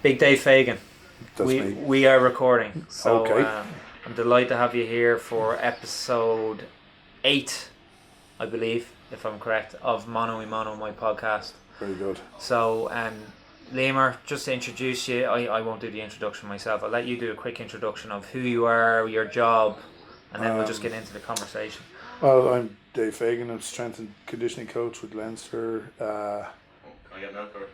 Big Dave Fagan. That's me. We are recording. So Okay. I'm delighted to have you here for episode 8, I believe, if I'm correct, of Mono y Mono, my podcast. Very good. So, Limor, just to introduce you, I won't do the introduction myself. I'll let you do a quick introduction of who you are, your job, and then we'll just get into the conversation. Well, I'm Dave Fagan. I'm strength and conditioning coach with Leinster. Can I get milk or?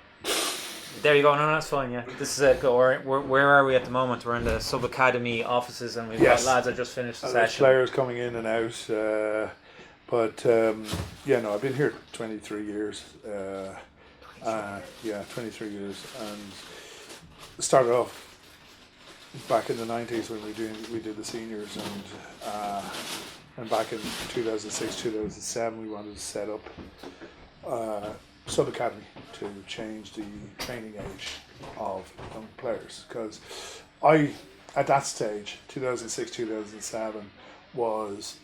There you go. No, that's fine. Yeah, this is it. Where are we at the moment? We're in the sub academy offices, and we've Yes. got lads that just finished the There's session. players coming in and out. I've been here 23 years. 23 years, and started off back in the 90s when we did the seniors, and back in 2006, 2007, we wanted to set up sub academy to change the training age of young players, because I, at that stage, 2006, 2007, was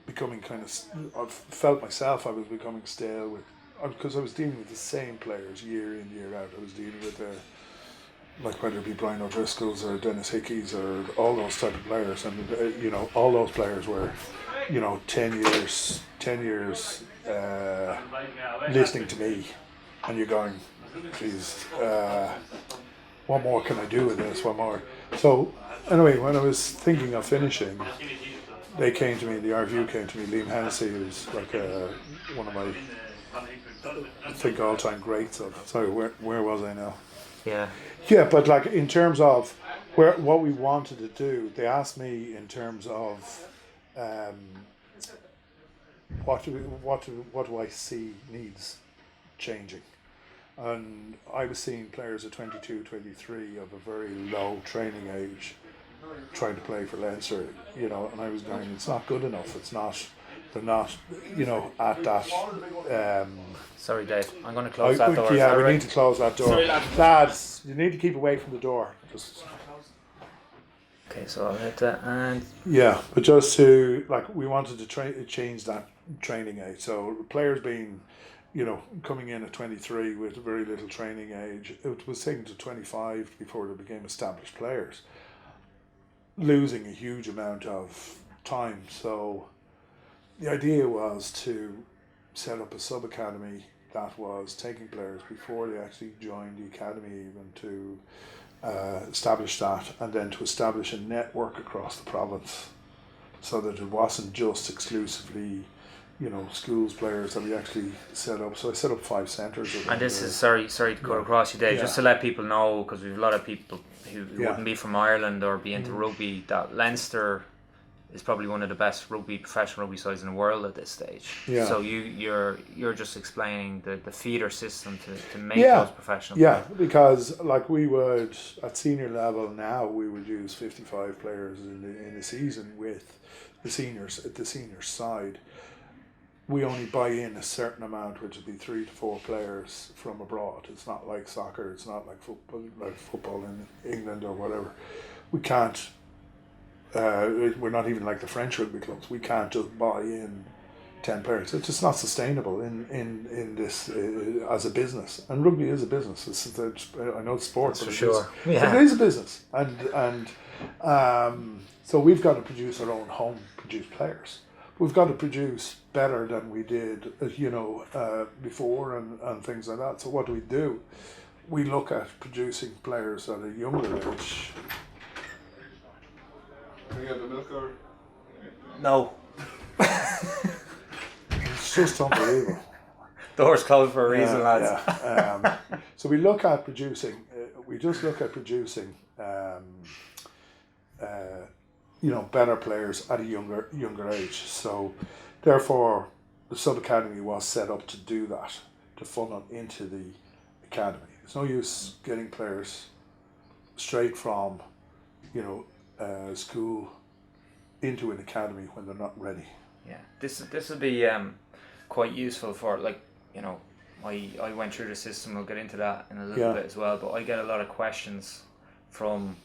becoming I felt myself I was becoming stale with, because I was dealing with the same players year in, year out. I was dealing with like whether it be Brian O'Driscoll's or Dennis Hickey's or all those type of players, and all those players were 10 years listening to me, and you're going, geez, what more can I do with this? What more? So anyway, when I was thinking of finishing, they came to me, the RVU came to me, Liam Hennessy, who's like one of my, I think, all-time greats of, sorry, where was I now? Yeah, but like in terms of what we wanted to do, they asked me in terms of what do I see needs changing, and I was seeing players at 22, 23 of a very low training age trying to play for Leinster, and I was going, it's not good enough. It's not. They're not, at that. Sorry, Dave. I'm going to close that door. Yeah, we need to close that door. Sorry, lads. Lads, you need to keep away from the door. Okay, so I'll hit that, and Yeah, but just to, we wanted to change that training age. So players being, coming in at 23 with very little training age, it was taken to 25 before they became established players, losing a huge amount of time. So the idea was to set up a sub-academy that was taking players before they actually joined the academy, even to establish that, and then to establish a network across the province, so that it wasn't just exclusively schools players that we actually set up. So I set up 5 centres. and this is sorry to cut across you, Dave. Just to let people know, because we've a lot of people who wouldn't be from Ireland or be into rugby, that Leinster is probably one of the best professional rugby sides in the world at this stage. Yeah. So you're just explaining the feeder system to make those professional players. Because we would, at senior level now, we would use 55 players in the season with the seniors. At the senior side, we only buy in a certain amount, which would be 3 to 4 players from abroad. It's not like soccer. It's not like football in England or whatever. We can't. We're not even like the French rugby clubs. We can't just buy in 10 players. It's just not sustainable in this as a business. And rugby is a business. I know it's sports, for but sure. It is a business. And so we've got to produce our own home produced players. We've got to produce better than we did, before and things like that. So what do? We look at producing players at a younger age. Can I get the milk or? No. It's just unbelievable. Doors closed for a reason, lads. Yeah. So we look at producing. We just look at producing. Better players at a younger age. So, therefore, the sub academy was set up to do that, to funnel into the academy. It's no use getting players straight from, school into an academy when they're not ready. Yeah, this would be quite useful for I went through the system. We'll get into that in a little bit as well. But I get a lot of questions from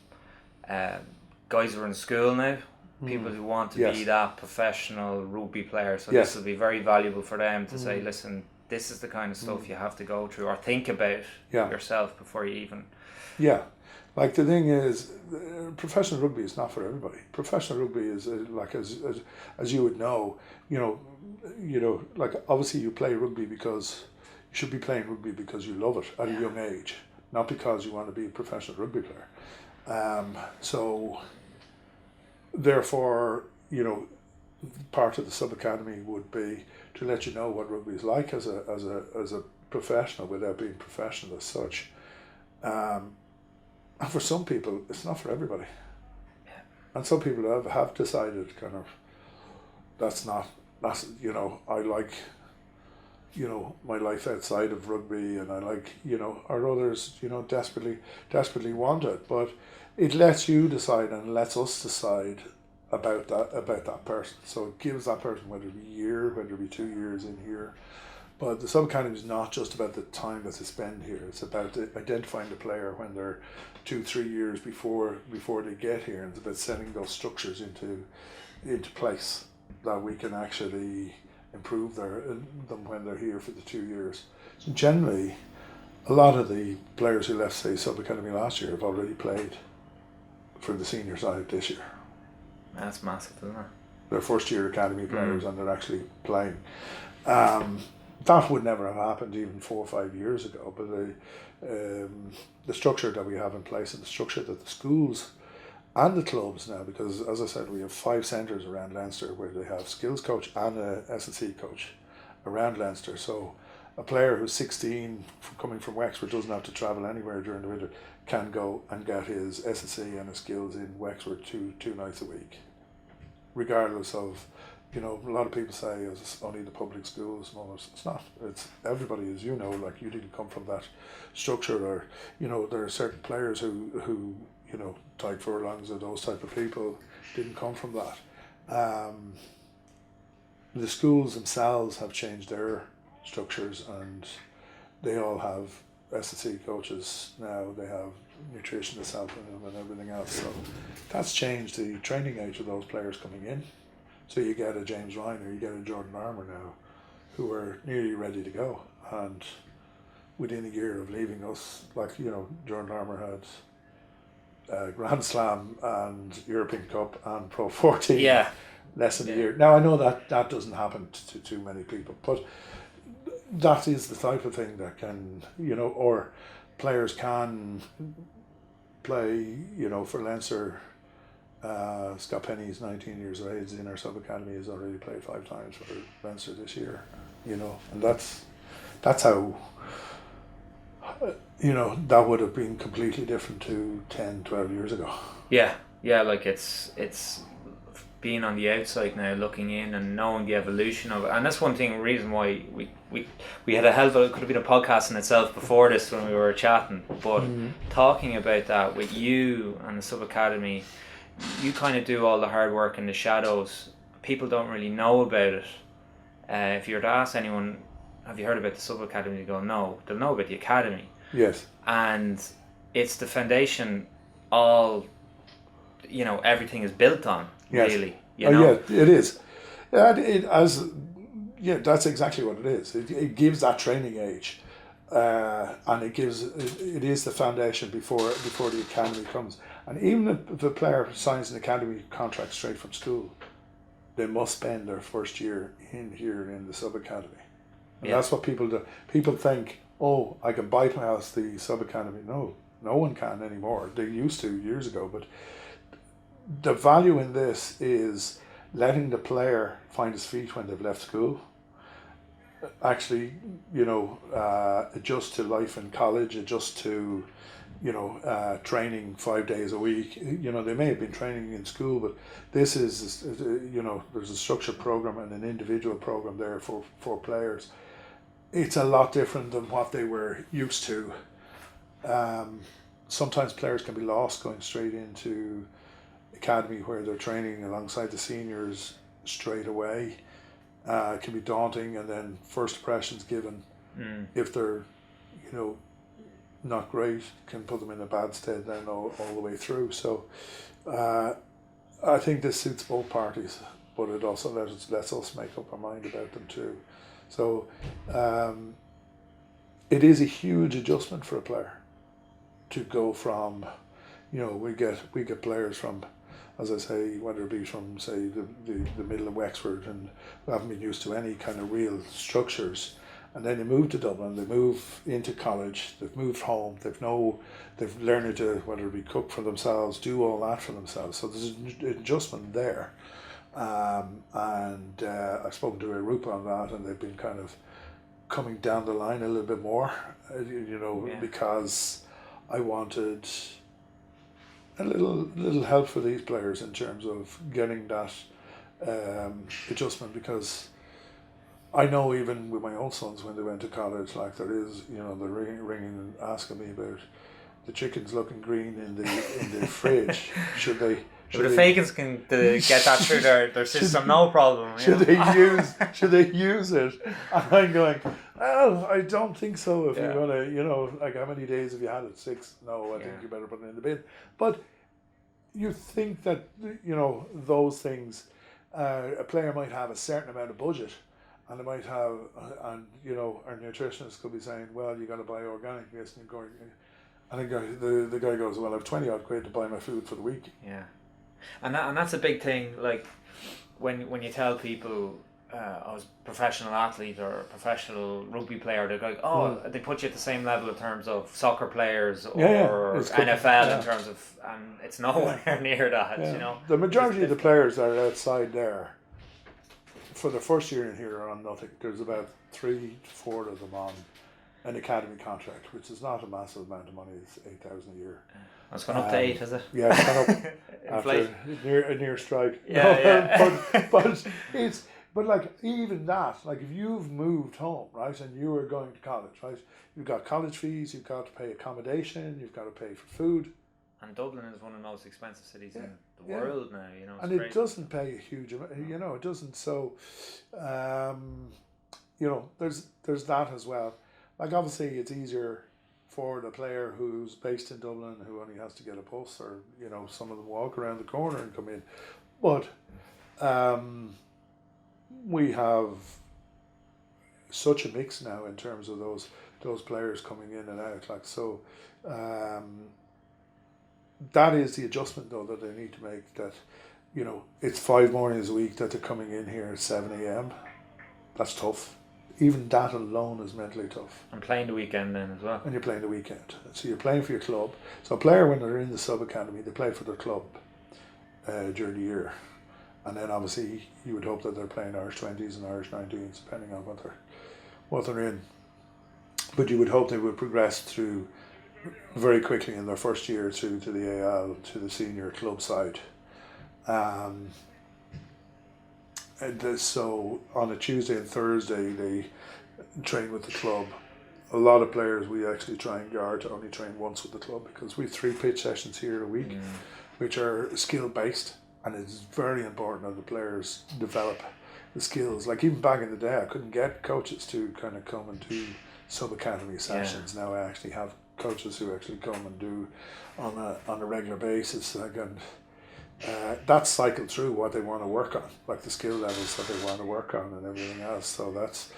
guys who are in school now, people who want to be that professional rugby player. So this will be very valuable for them to say, listen, this is the kind of stuff you have to go through or think about yourself before you even. Yeah, like the thing is, professional rugby is not for everybody. Professional rugby is like as you would know, like obviously you play rugby because you should be playing rugby because you love it at a young age, not because you want to be a professional rugby player. So therefore, part of the sub academy would be to let you know what rugby is like as a professional without being professional as such. And for some people, it's not for everybody. Yeah. And some people have decided kind of that's I like my life outside of rugby, and I like or others desperately want it, but it lets you decide and lets us decide about that person. So it gives that person, whether it be a year, whether it be 2 years in here. But the sub academy is not just about the time that they spend here. It's about identifying the player when they're 2-3 years before they get here, and it's about setting those structures into place that we can actually improve them when they're here for the 2 years. So generally, a lot of the players who left, say, sub academy last year have already played for the senior side this year. That's massive, isn't it? They're first year academy players and they're actually playing. That would never have happened even 4 or 5 years ago, but the structure that we have in place and the structure that the schools and the clubs now, because as I said, we have 5 centres around Leinster where they have skills coach and a S&C coach around Leinster. So a player who's 16 coming from Wexford doesn't have to travel anywhere during the winter, can go and get his S&C and his skills in Wexford two nights a week, regardless of, a lot of people say it's only the public schools. No, it's not. It's everybody, as like you didn't come from that structure, or there are certain players who Tyke Furlongs or those type of people didn't come from that. The schools themselves have changed their structures, and they all have S&C coaches now. They have nutritionists helping them and everything else. So that's changed the training age of those players coming in. So you get a James Ryan or you get a Jordan Armour now, who are nearly ready to go. And within a year of leaving us, Jordan Armour had Grand Slam and European Cup and Pro 14 less than a year. Now I know that doesn't happen to too many people, but that is the type of thing that can, or players can play, for Leinster. Scott Penny's 19 years of age in our sub academy, has already played 5 times for Leinster this year, and that's how, that would have been completely different to 10-12 years ago. Like it's being on the outside now, looking in and knowing the evolution of it. And that's one reason why we had a hell of it could have been a podcast in itself before this when we were chatting, but talking about that with you and the sub academy, you kind of do all the hard work in the shadows. People don't really know about it. If you were to ask anyone, have you heard about the sub academy, they go no. They'll know about the academy. Yes. And it's the foundation all everything is built on. Yes. Really, Yeah, it is. That's exactly what it is. It gives that training age, and it is the foundation before the academy comes. And even if a player signs an academy contract straight from school, they must spend their first year in the sub academy, and that's what people do. People think, oh, I can bypass the sub academy. No one can anymore. They used to years ago, but the value in this is letting the player find his feet when they've left school, actually, adjust to life in college, adjust to, training 5 days a week. They may have been training in school, but this is, there's a structured program and an individual program there for players. It's a lot different than what they were used to. Sometimes players can be lost going straight into academy where they're training alongside the seniors straight away. It can be daunting, and then first impressions given, if they're not great, can put them in a bad stead then all the way through. So I think this suits both parties, but it also lets us make up our mind about them too. So it is a huge adjustment for a player to go from, we get players from, as I say, whether it be from, say, the middle of Wexford, and who haven't been used to any kind of real structures, and then they move to Dublin, they move into college, they've moved home, they've learned to, whether it be cook for themselves, do all that for themselves. So there's an adjustment there. And I've spoken to Arupa on that, and they've been kind of coming down the line a little bit more, because I wanted a little help for these players in terms of getting that adjustment, because I know even with my own sons when they went to college, like there is, they're ringing and asking me about the chickens looking green in the fridge. Should they? But the Fagans can get that through their system, no problem. Should they use it? And I'm going, well, I don't think so. If you're gonna, like, how many days have you had it? 6? No, I think you better put it in the bin. But you think that those things, a player might have a certain amount of budget, and they might have, and our nutritionist could be saying, well, you got to buy organic this and going. And the guy goes, well, I've 20 odd quid to buy my food for the week. Yeah. And that's a big thing. Like when you tell people I was a professional athlete or a professional rugby player, they're like, they put you at the same level in terms of soccer players or NFL in terms of, and it's nowhere near that. Yeah. The majority of the players that are outside there for the first year in here are on nothing. There's about 3 to 4 of them on an academy contract, which is not a massive amount of money. It's 8,000 a year. It's gone up to 8, is it? Yeah, it's gone up after a near strike. But like even that, like if you've moved home, right, and you were going to college, right, you've got college fees, you've got to pay accommodation, you've got to pay for food. And Dublin is one of the most expensive cities in the world now, And it doesn't pay a huge amount, it doesn't. So, there's that as well. Like obviously it's easier for the player who's based in Dublin, who only has to get a bus, or some of them walk around the corner and come in. But we have such a mix now in terms of those players coming in and out. Like so, that is the adjustment though that they need to make. That it's 5 mornings a week that they're coming in here at 7 a.m. That's tough. Even that alone is mentally tough. And playing the weekend then as well. And you're playing the weekend. So you're playing for your club. So a player, when they're in the sub-academy, they play for their club during the year. And then obviously you would hope that they're playing Irish 20s and Irish 19s, depending on what they're in. But you would hope they would progress through very quickly in their first year through to the AL, to the senior club side. So on a Tuesday and Thursday they train with the club. A lot of players we actually try and guard to only train once with the club, because we have 3 pitch sessions here a week, which are skill based, and it's very important that the players develop the skills. Like even back in the day I couldn't get coaches to kind of come and do sub-academy sessions. Now I actually have coaches who actually come and do on a regular basis. Again, that's cycled through what they want to work on, like the skill levels that they want to work on and everything else. So that's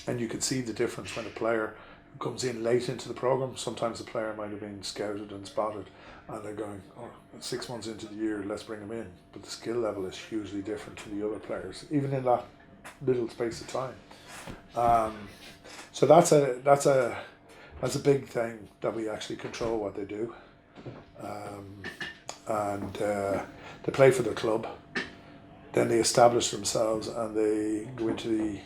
and you can see the difference when a player comes in late into the program. Sometimes the player might have been scouted and spotted, and they're going, 6 months into the year, let's bring them in. But the skill level is hugely different to the other players, even in that little space of time. So that's a big thing, that we actually control what they do. And they play for their club, then they establish themselves, and they go into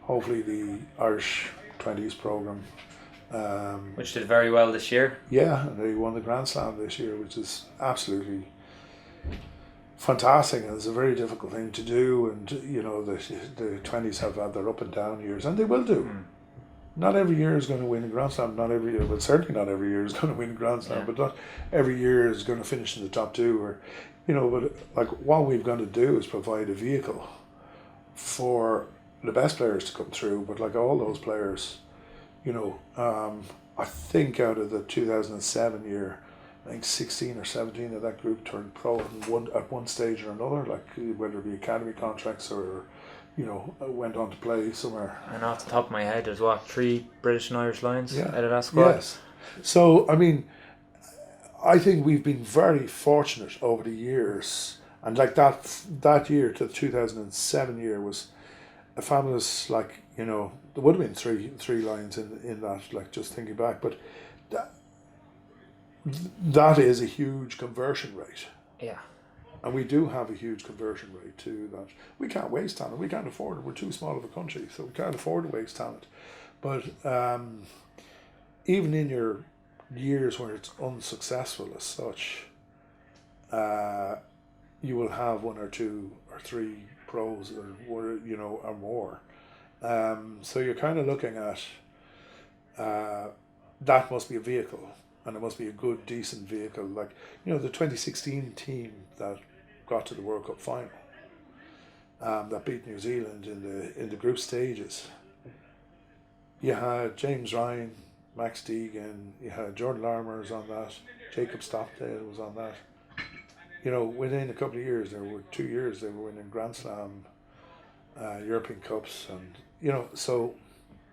hopefully the Irish 20s program, which did very well this year. Yeah, and they won the Grand Slam this year, which is absolutely fantastic, and it's a very difficult thing to do. And the 20s have had their up and down years, and they will do. Not every year is going to win a Grand Slam. Not every year, but certainly not every year is going to win a Grand Slam. But not every year is going to finish in the top 2. Or, but like what we've got to do is provide a vehicle for the best players to come through. But like all those players, I think out of the 2007 year, I think 16 or 17 of that group turned pro at one stage or another. Like whether it be academy contracts or went on to play somewhere. And off the top of my head, there's 3 British and Irish Lions out of that squad. Yes. So, I mean, I think we've been very fortunate over the years. And like that year, to the 2007 year, was a fabulous, like, there would have been three Lions in that, like, just thinking back. But that is a huge conversion rate. Yeah. And we do have a huge conversion rate to that. We can't waste talent. We can't afford it. We're too small of a country, so we can't afford to waste talent. But even in your years where it's unsuccessful as such, you will have 1 or 2 or 3 pros or more. So you're kind of looking at that must be a vehicle. And it must be a good, decent vehicle. Like, the 2016 team that got to the World Cup final, that beat New Zealand in the group stages. You had James Ryan, Max Deegan, you had Jordan Larmour on that, Jacob Stockdale was on that. Within a couple of years, there were 2 years they were winning Grand Slam, European Cups, and so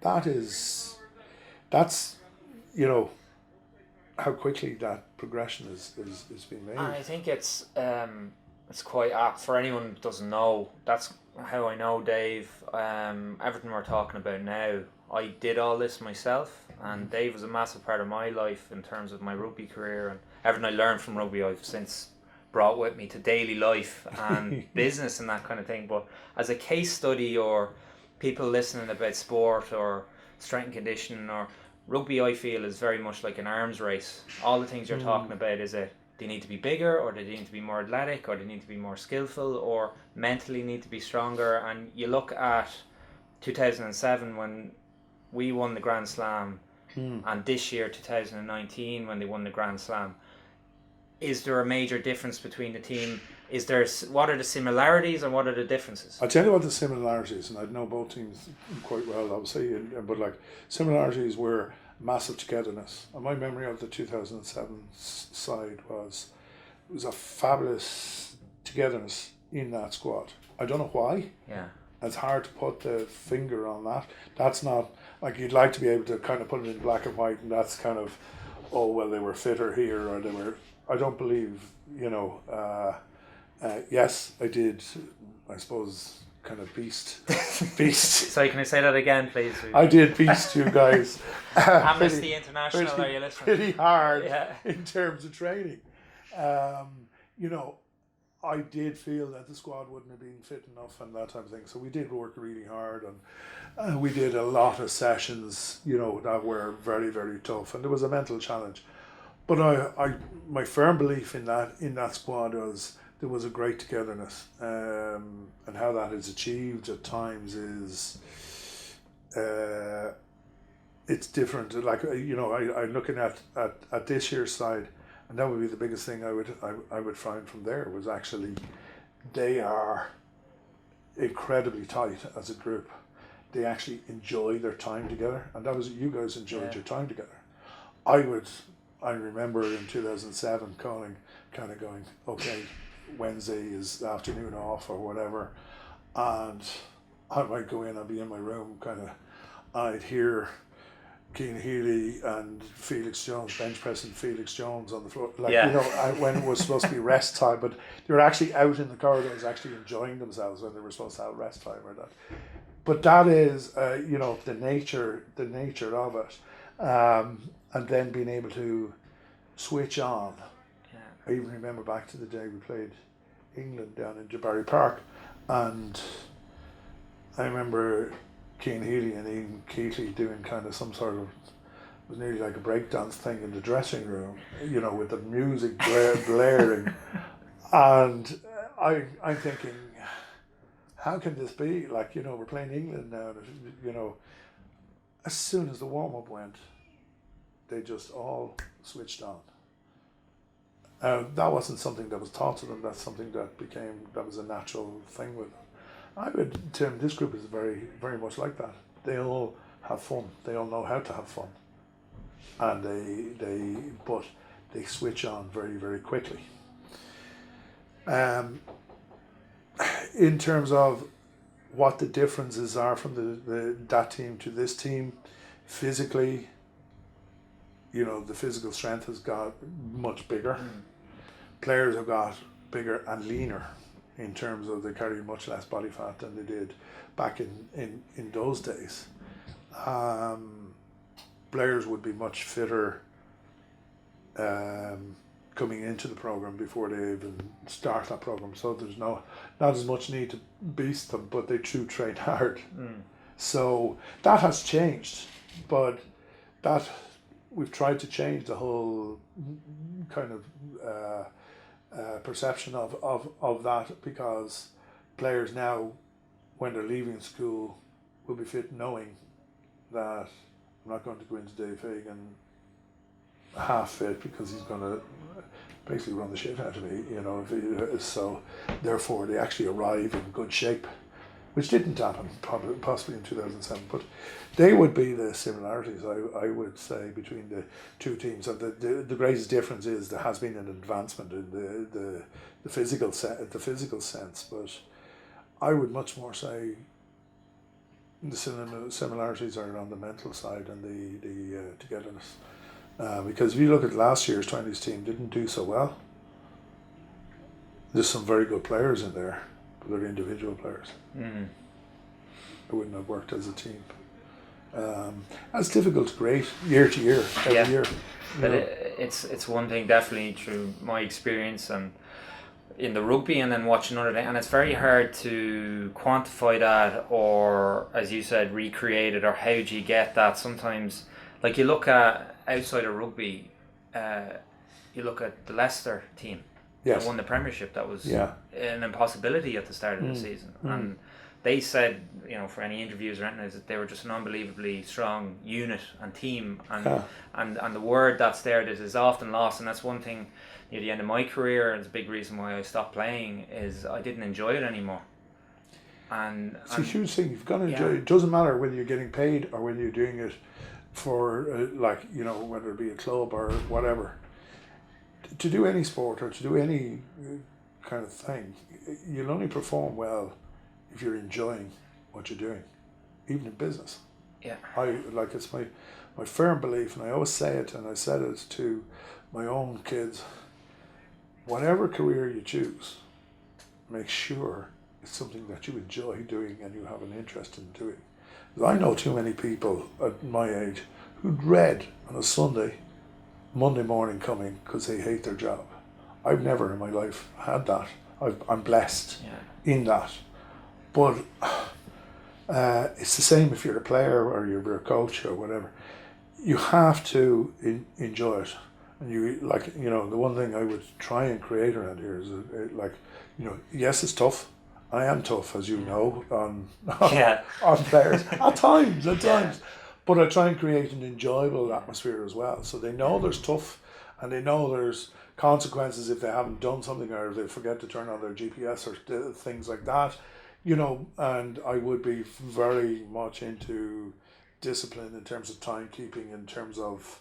that's how quickly that progression is being made. I think it's quite apt for anyone who doesn't know. That's how I know Dave. Everything we're talking about now, I did all this myself, and Dave was a massive part of my life in terms of my rugby career, and everything I learned from rugby I've since brought with me to daily life and business and that kind of thing. But as a case study, or people listening about sport or strength and conditioning or rugby, I feel, is very much like an arms race. All the things you're talking about is they need to be bigger, or they need to be more athletic, or they need to be more skillful, or mentally need to be stronger. And you look at 2007 when we won the Grand Slam, and this year 2019 when they won the Grand Slam. Is there a major difference between the team? What are the similarities and what are the differences? I'll tell you what the similarities, and I know both teams quite well, obviously, but like similarities were massive togetherness. And my memory of the 2007 side was a fabulous togetherness in that squad. I don't know why. Yeah. It's hard to put the finger on that. That's not like you'd like to be able to kind of put it in black and white, and that's kind of, oh well, they were fitter here, or they were. I don't believe, yes, I did, I suppose, kind of beast. Sorry, can I say that again, please? I did beast you guys. Amnesty International, are you listening? Pretty hard in terms of training. I did feel that the squad wouldn't have been fit enough and that type of thing. So we did work really hard, and we did a lot of sessions, that were very, very tough. And there was a mental challenge. But my firm belief in that squad was there was a great togetherness, and how that is achieved at times is it's different. Like I'm looking at this year's side, and that would be the biggest thing I would find from there was actually they are incredibly tight as a group. They actually enjoy their time together, and that was you guys enjoyed your time together. I remember in 2007 going, okay, Wednesday is the afternoon off or whatever, and I might go in, I'd be in my room and I'd hear Cian Healy and Felix Jones, bench pressing Felix Jones on the floor, when it was supposed to be rest time, but they were actually out in the corridors actually enjoying themselves when they were supposed to have rest time or that. But that is, the nature of it. And then being able to switch on. Yeah. I even remember back to the day we played England down in Jabari Park, and I remember Cian Healy and Ian Keatley doing kind of some sort of, it was nearly like a breakdance thing in the dressing room, with the music blaring. And I'm thinking, how can this be? Like, we're playing England now, as soon as the warm-up went, they just all switched on. That wasn't something that was taught to them. That's something that was a natural thing with them. Tim, this group is very, very much like that. They all have fun. They all know how to have fun. And they switch on very, very quickly. In terms of what the differences are from that team to this team. Physically, the physical strength has got much bigger. Players have got bigger and leaner in terms of they carry much less body fat than they did back in those days. Players would be much fitter coming into the program before they even start that program. So there's not as much need to beast them, but they do train hard. So that has changed, but that we've tried to change the whole kind of perception of that, because players now, when they're leaving school, will be fit knowing that I'm not going to go into Dave Fagan half fit because he's going to basically run the shit out of me, so therefore they actually arrive in good shape, which didn't happen possibly in 2007, but they would be the similarities, I would say, between the two teams. And the greatest difference is there has been an advancement in the physical sense, but I would much more say the similarities are on the mental side and the togetherness. Because if you look at last year's 20s team, didn't do so well. There's some very good players in there, but they're individual players. It wouldn't have worked as a team. That's difficult to grade year to year, every year. But it's one thing definitely through my experience and in the rugby and then watching another day, and it's very hard to quantify that or, as you said, recreate it, or how do you get that sometimes. Like you look at outside of rugby, you look at the Leicester team that won the Premiership. That was an impossibility at the start of the season. And they said, for any interviews or anything, that they were just an unbelievably strong unit and team. And the word that's there that is often lost, and that's one thing near the end of my career, and it's a big reason why I stopped playing, is I didn't enjoy it anymore. And it's a huge thing. You've got to enjoy it. It doesn't matter whether you're getting paid or whether you're doing it for whether it be a club or whatever. To do any sport or to do any kind of thing, you'll only perform well if you're enjoying what you're doing, even in business. It's my firm belief, and I always say it, and I said it to my own kids, whatever career you choose, make sure it's something that you enjoy doing and you have an interest in doing. I know too many people at my age who dread on a Monday morning coming because they hate their job. I've never in my life had that. I'm blessed in that. But it's the same if you're a player or you're a coach or whatever. You have to enjoy it. And the one thing I would try and create around here is yes, it's tough. I am tough, as you know, on players at times. But I try and create an enjoyable atmosphere as well, so they know there's tough, and they know there's consequences if they haven't done something or if they forget to turn on their GPS or things like that, And I would be very much into discipline in terms of timekeeping, in terms of,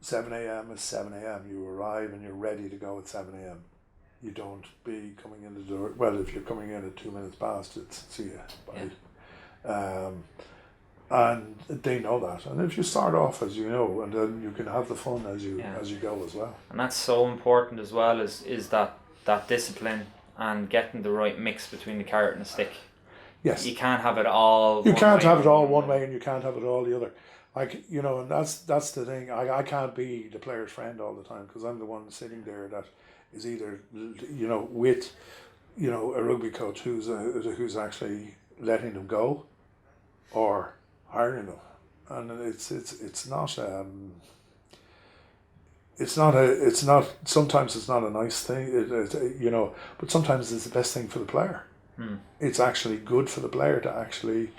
7 a.m. is 7 a.m. You arrive and you're ready to go at 7 a.m. You don't be coming in the door. Well, if you're coming in at 2 minutes past, it's see you. Bye. And they know that. And if you start off as you know, and then you can have the fun as you go as well. And that's so important as well, is that discipline and getting the right mix between the carrot and the stick. Yes. You can't have it all. You can't have it all one way and you can't have it all the other. And that's the thing. I can't be the player's friend all the time because I'm the one sitting there that is either with a rugby coach who's actually letting them go or hiring them, and it's not sometimes it's not a nice thing, but sometimes it's the best thing for the player. It's actually good for the player to actually.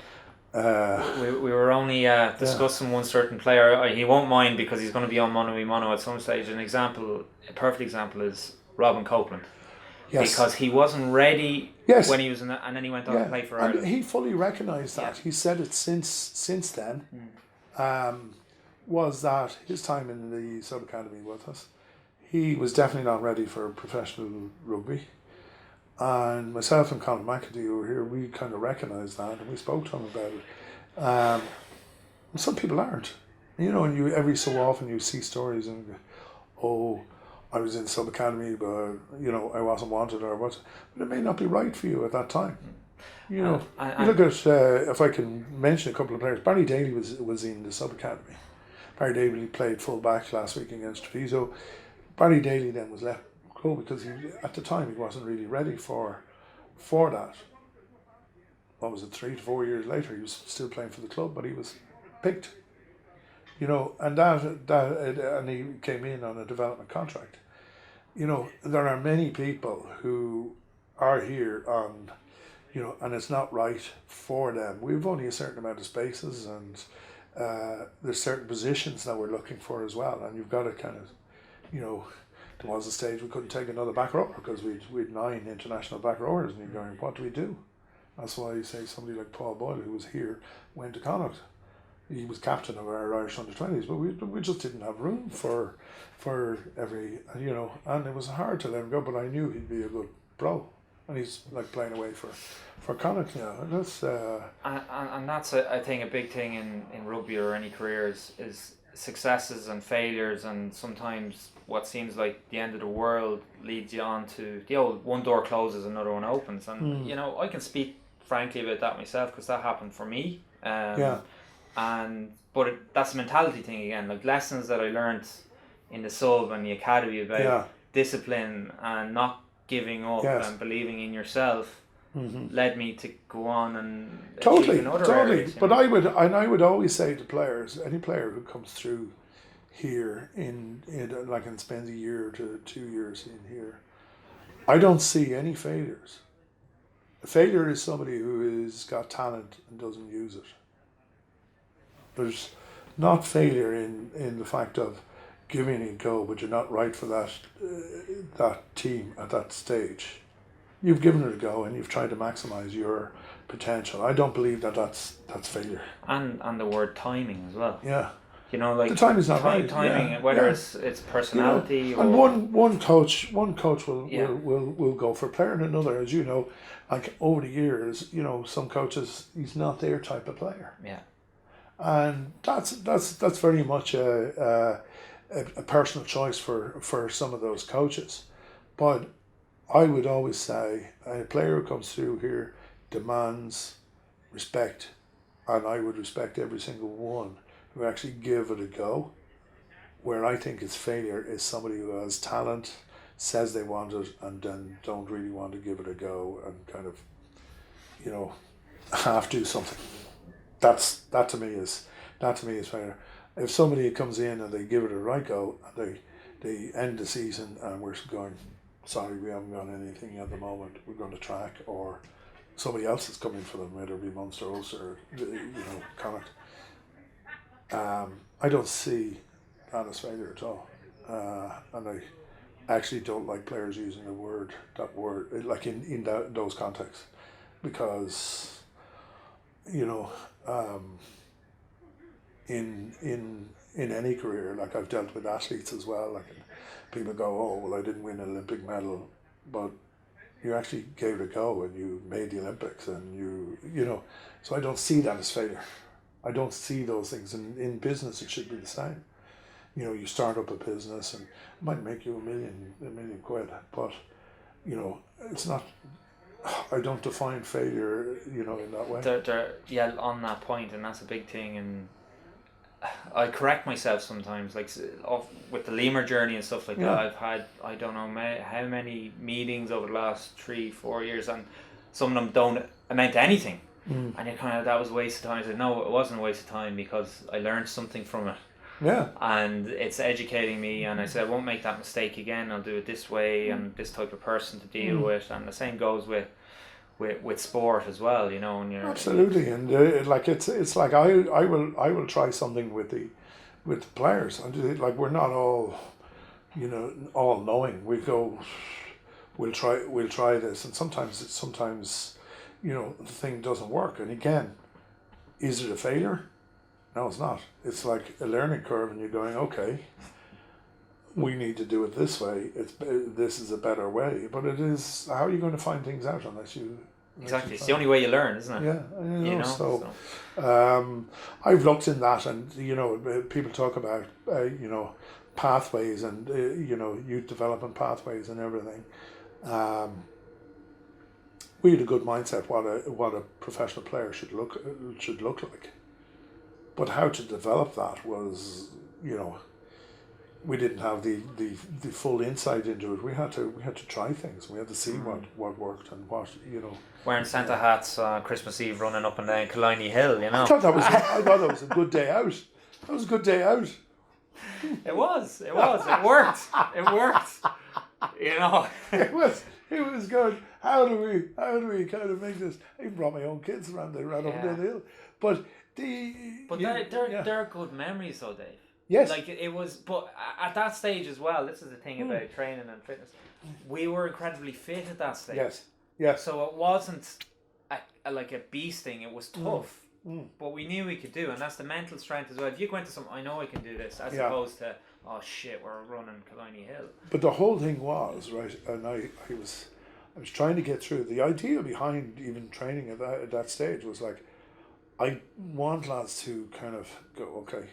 We were only discussing one certain player. He won't mind because he's going to be on mono at some stage. A perfect example is Robin Copeland. Yes. Because he wasn't ready when he was in and then he went on to play for Ireland. And he fully recognised that. He said it since then. Was that his time in the sub academy with us? He was definitely not ready for professional rugby, And myself and Colin McAtee, who were here, we kind of recognised that, and we spoke to him about it. Some people aren't. You know, and you every so often you see stories and go, oh, I was in sub academy, but you know I wasn't wanted or what. But it may not be right for you at that time. You know, you look at if I can mention a couple of players. Barry Daly was in the sub academy. Barry Daly played full back last week against Treviso. Barry Daly then was let go because at the time he wasn't really ready for that. What was it? 3 to 4 years later, he was still playing for the club, but he was picked. You know, and and he came in on a development contract. You know, there are many people who are here on, you know, and it's not right for them. We've only a certain amount of spaces, and there's certain positions that we're looking for as well. And you've got to kind of, you know, there was a stage we couldn't take another back rower because we'd 9 international back rowers, and you're going, what do we do? That's why you say somebody like Paul Boyle, who was here, went to Connacht. He was captain of our Irish under-20s, but we just didn't have room for every, you know, and it was hard to let him go, but I knew he'd be a good pro, and he's like playing away for Connacht now, and that's and that's I think a big thing in rugby or any career is successes and failures, and sometimes what seems like the end of the world leads you on to the old one door closes, another one opens, and you know I can speak frankly about that myself because that happened for me. But that's a mentality thing again, like lessons that I learned in the sub and the academy about discipline and not giving up and believing in yourself led me to go on and achieve in other areas, but know? I would always say to players, any player who comes through here in like and spends a year to 2 years in here, I don't see any failures. A failure is somebody who has got talent and doesn't use it. There's not failure in the fact of giving it a go, but you're not right for that team at that stage. You've given it a go and you've tried to maximise your potential. I don't believe that's failure. And the word timing as well. Yeah. You know, like the timing's not right. Timing, whether it's personality, you know, and one coach will go for a player, and another, as you know, like over the years, you know, some coaches he's not their type of player. Yeah. And that's very much a personal choice for some of those coaches. But I would always say a player who comes through here demands respect, and I would respect every single one who actually give it a go. Where I think it's failure is somebody who has talent, says they want it, and then don't really want to give it a go and kind of, you know, half do something. That to me is fair. If somebody comes in and they give it a right go and they end the season and we're going, sorry, we haven't got anything at the moment, we're going to track, or somebody else is coming for them, whether it be Munster, Ulster, or, you know, Connacht. I don't see that as failure at all, and I actually don't like players using that word like in those contexts, because, you know, in any career, like I've dealt with athletes as well, like people go, oh well, I didn't win an Olympic medal, but you actually gave it a go and you made the Olympics, and you know, so I don't see that as failure. I don't see those things, and in business it should be the same. You know, you start up a business and it might make you a million quid, but you know, it's not, I don't define failure, you know, in that way. Yeah, on that point, and that's a big thing, and I correct myself sometimes, like with the Limor journey and stuff like that. I've had, I don't know how many meetings over the last 3-4 years, and some of them don't amount to anything. And you're kind of, that was a waste of time. I said, no, it wasn't a waste of time because I learned something from it. Yeah. And it's educating me, and I said, I won't make that mistake again. I'll do it this way, and this type of person to deal with. And the same goes with sport as well, you know. And you're absolutely, and like it's like I will try something with the players, and like we're not all, you know, all knowing. We go, we'll try this, and sometimes you know, the thing doesn't work. And again, is it a failure? No, it's not. It's like a learning curve, and you're going, okay, we need to do it this way. This is a better way. But it is, how are you going to find things out unless you... Exactly. It's the only way you learn, isn't it? Yeah, I've looked in that, and people talk about pathways and youth development pathways and everything. We had a good mindset what a professional player should look like, but how to develop that was we didn't have the full insight into it. We had to try things. We had to see what worked and what Wearing Santa hats on Christmas Eve, running up and down Killiney Hill. I thought that was a good day out. That was a good day out. It was. It worked. It worked. It was good. How do we kind of make this? I even brought my own kids around. They ran up and down the hill. But they're good memories though, Dave. Yes. Like it was, but at that stage as well, this is the thing about training and fitness. We were incredibly fit at that stage. Yes. So it wasn't like a beast thing. It was tough. But we knew we could do, and that's the mental strength as well. If you go into something, I know I can do this, as opposed to, oh shit, we're running Killiney Hill. But the whole thing was, right, and I was trying to get through. The idea behind even training at that stage was like, I want lads to kind of go, okay,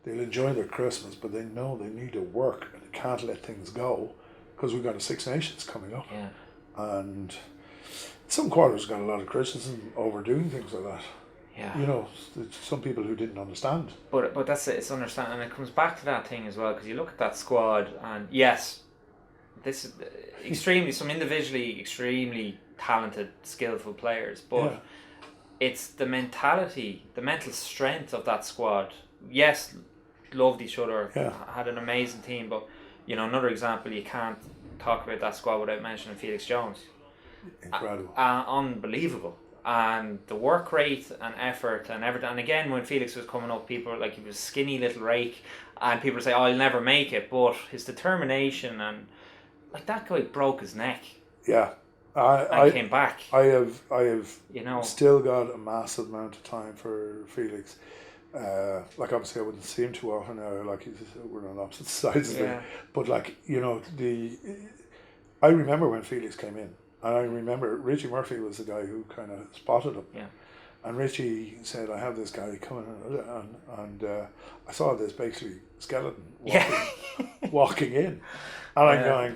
they'll enjoy their Christmas, but they know they need to work and they can't let things go because we've got a Six Nations coming up. Yeah. And some quarters got a lot of criticism over doing things like that. Yeah. Some people who didn't understand. But that's it. It's understanding, and it comes back to that thing as well, because you look at that squad, and yes, this is some individually extremely talented, skillful players, but it's the mentality, the mental strength of that squad. Yes, loved each other, had an amazing team, but another example, you can't talk about that squad without mentioning Felix Jones. Incredible. Unbelievable. And the work rate and effort and everything. And again, when Felix was coming up, people were like, he was a skinny little rake, and people would say, oh, he'll never make it. But his determination, and like, that guy broke his neck. Yeah. I came back. I have still got a massive amount of time for Felix. Obviously I wouldn't see him too often now, we're on opposite sides of it. But I remember when Felix came in. And I remember Richie Murphy was the guy who kind of spotted him. Yeah. And Richie said, I have this guy coming and I saw this basically skeleton walking in. And I'm going,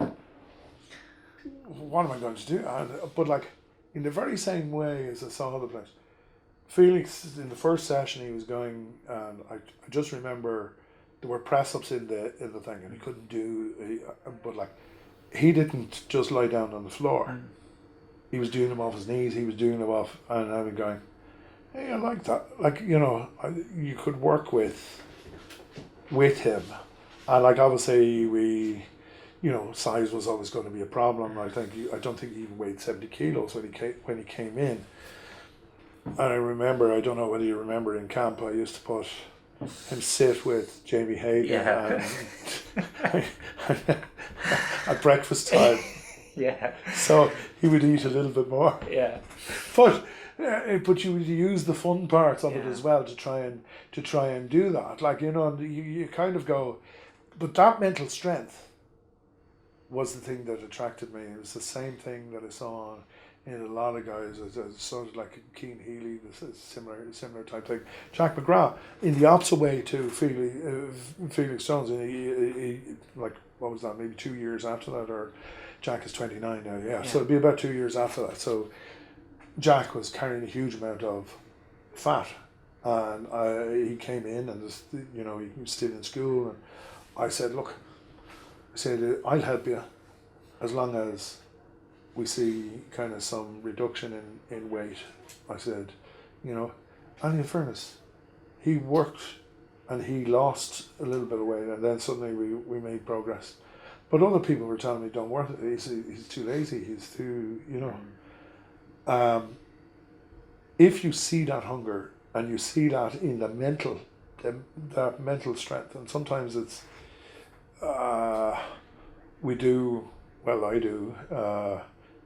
what am I going to do? But in the very same way as I saw the place, Felix, in the first session he was going, and I just remember there were press-ups in the thing and he couldn't do, he didn't just lie down on the floor. He was doing them off his knees, he was doing them off, and I was going, hey, I like that. You could work with him. And obviously we, size was always going to be a problem. I don't think he even weighed 70 kilos when he came in. And I remember, I don't know whether you remember in camp, I used to put him sit with Jamie Hagan at breakfast time. Yeah. So he would eat a little bit more. Yeah. But you would use the fun parts of it as well to try and do that. You kind of go, but that mental strength was the thing that attracted me. It was the same thing that I saw in a lot of guys. It sort of like Keane Healy, this is similar type thing. Jack McGrath, in the opposite way to Felix Jones, he what was that, maybe 2 years after that, or Jack is 29 now, so it'd be about 2 years after that. So Jack was carrying a huge amount of fat, and he came in and he was still in school, and I said, look, I'll help you as long as we see kind of some reduction in weight. I said, and in fairness, he worked and he lost a little bit of weight, and then suddenly we made progress. But other people were telling me, don't work it, he's too lazy, he's too, if you see that hunger and you see that in the mental, that mental strength, and sometimes it's, I do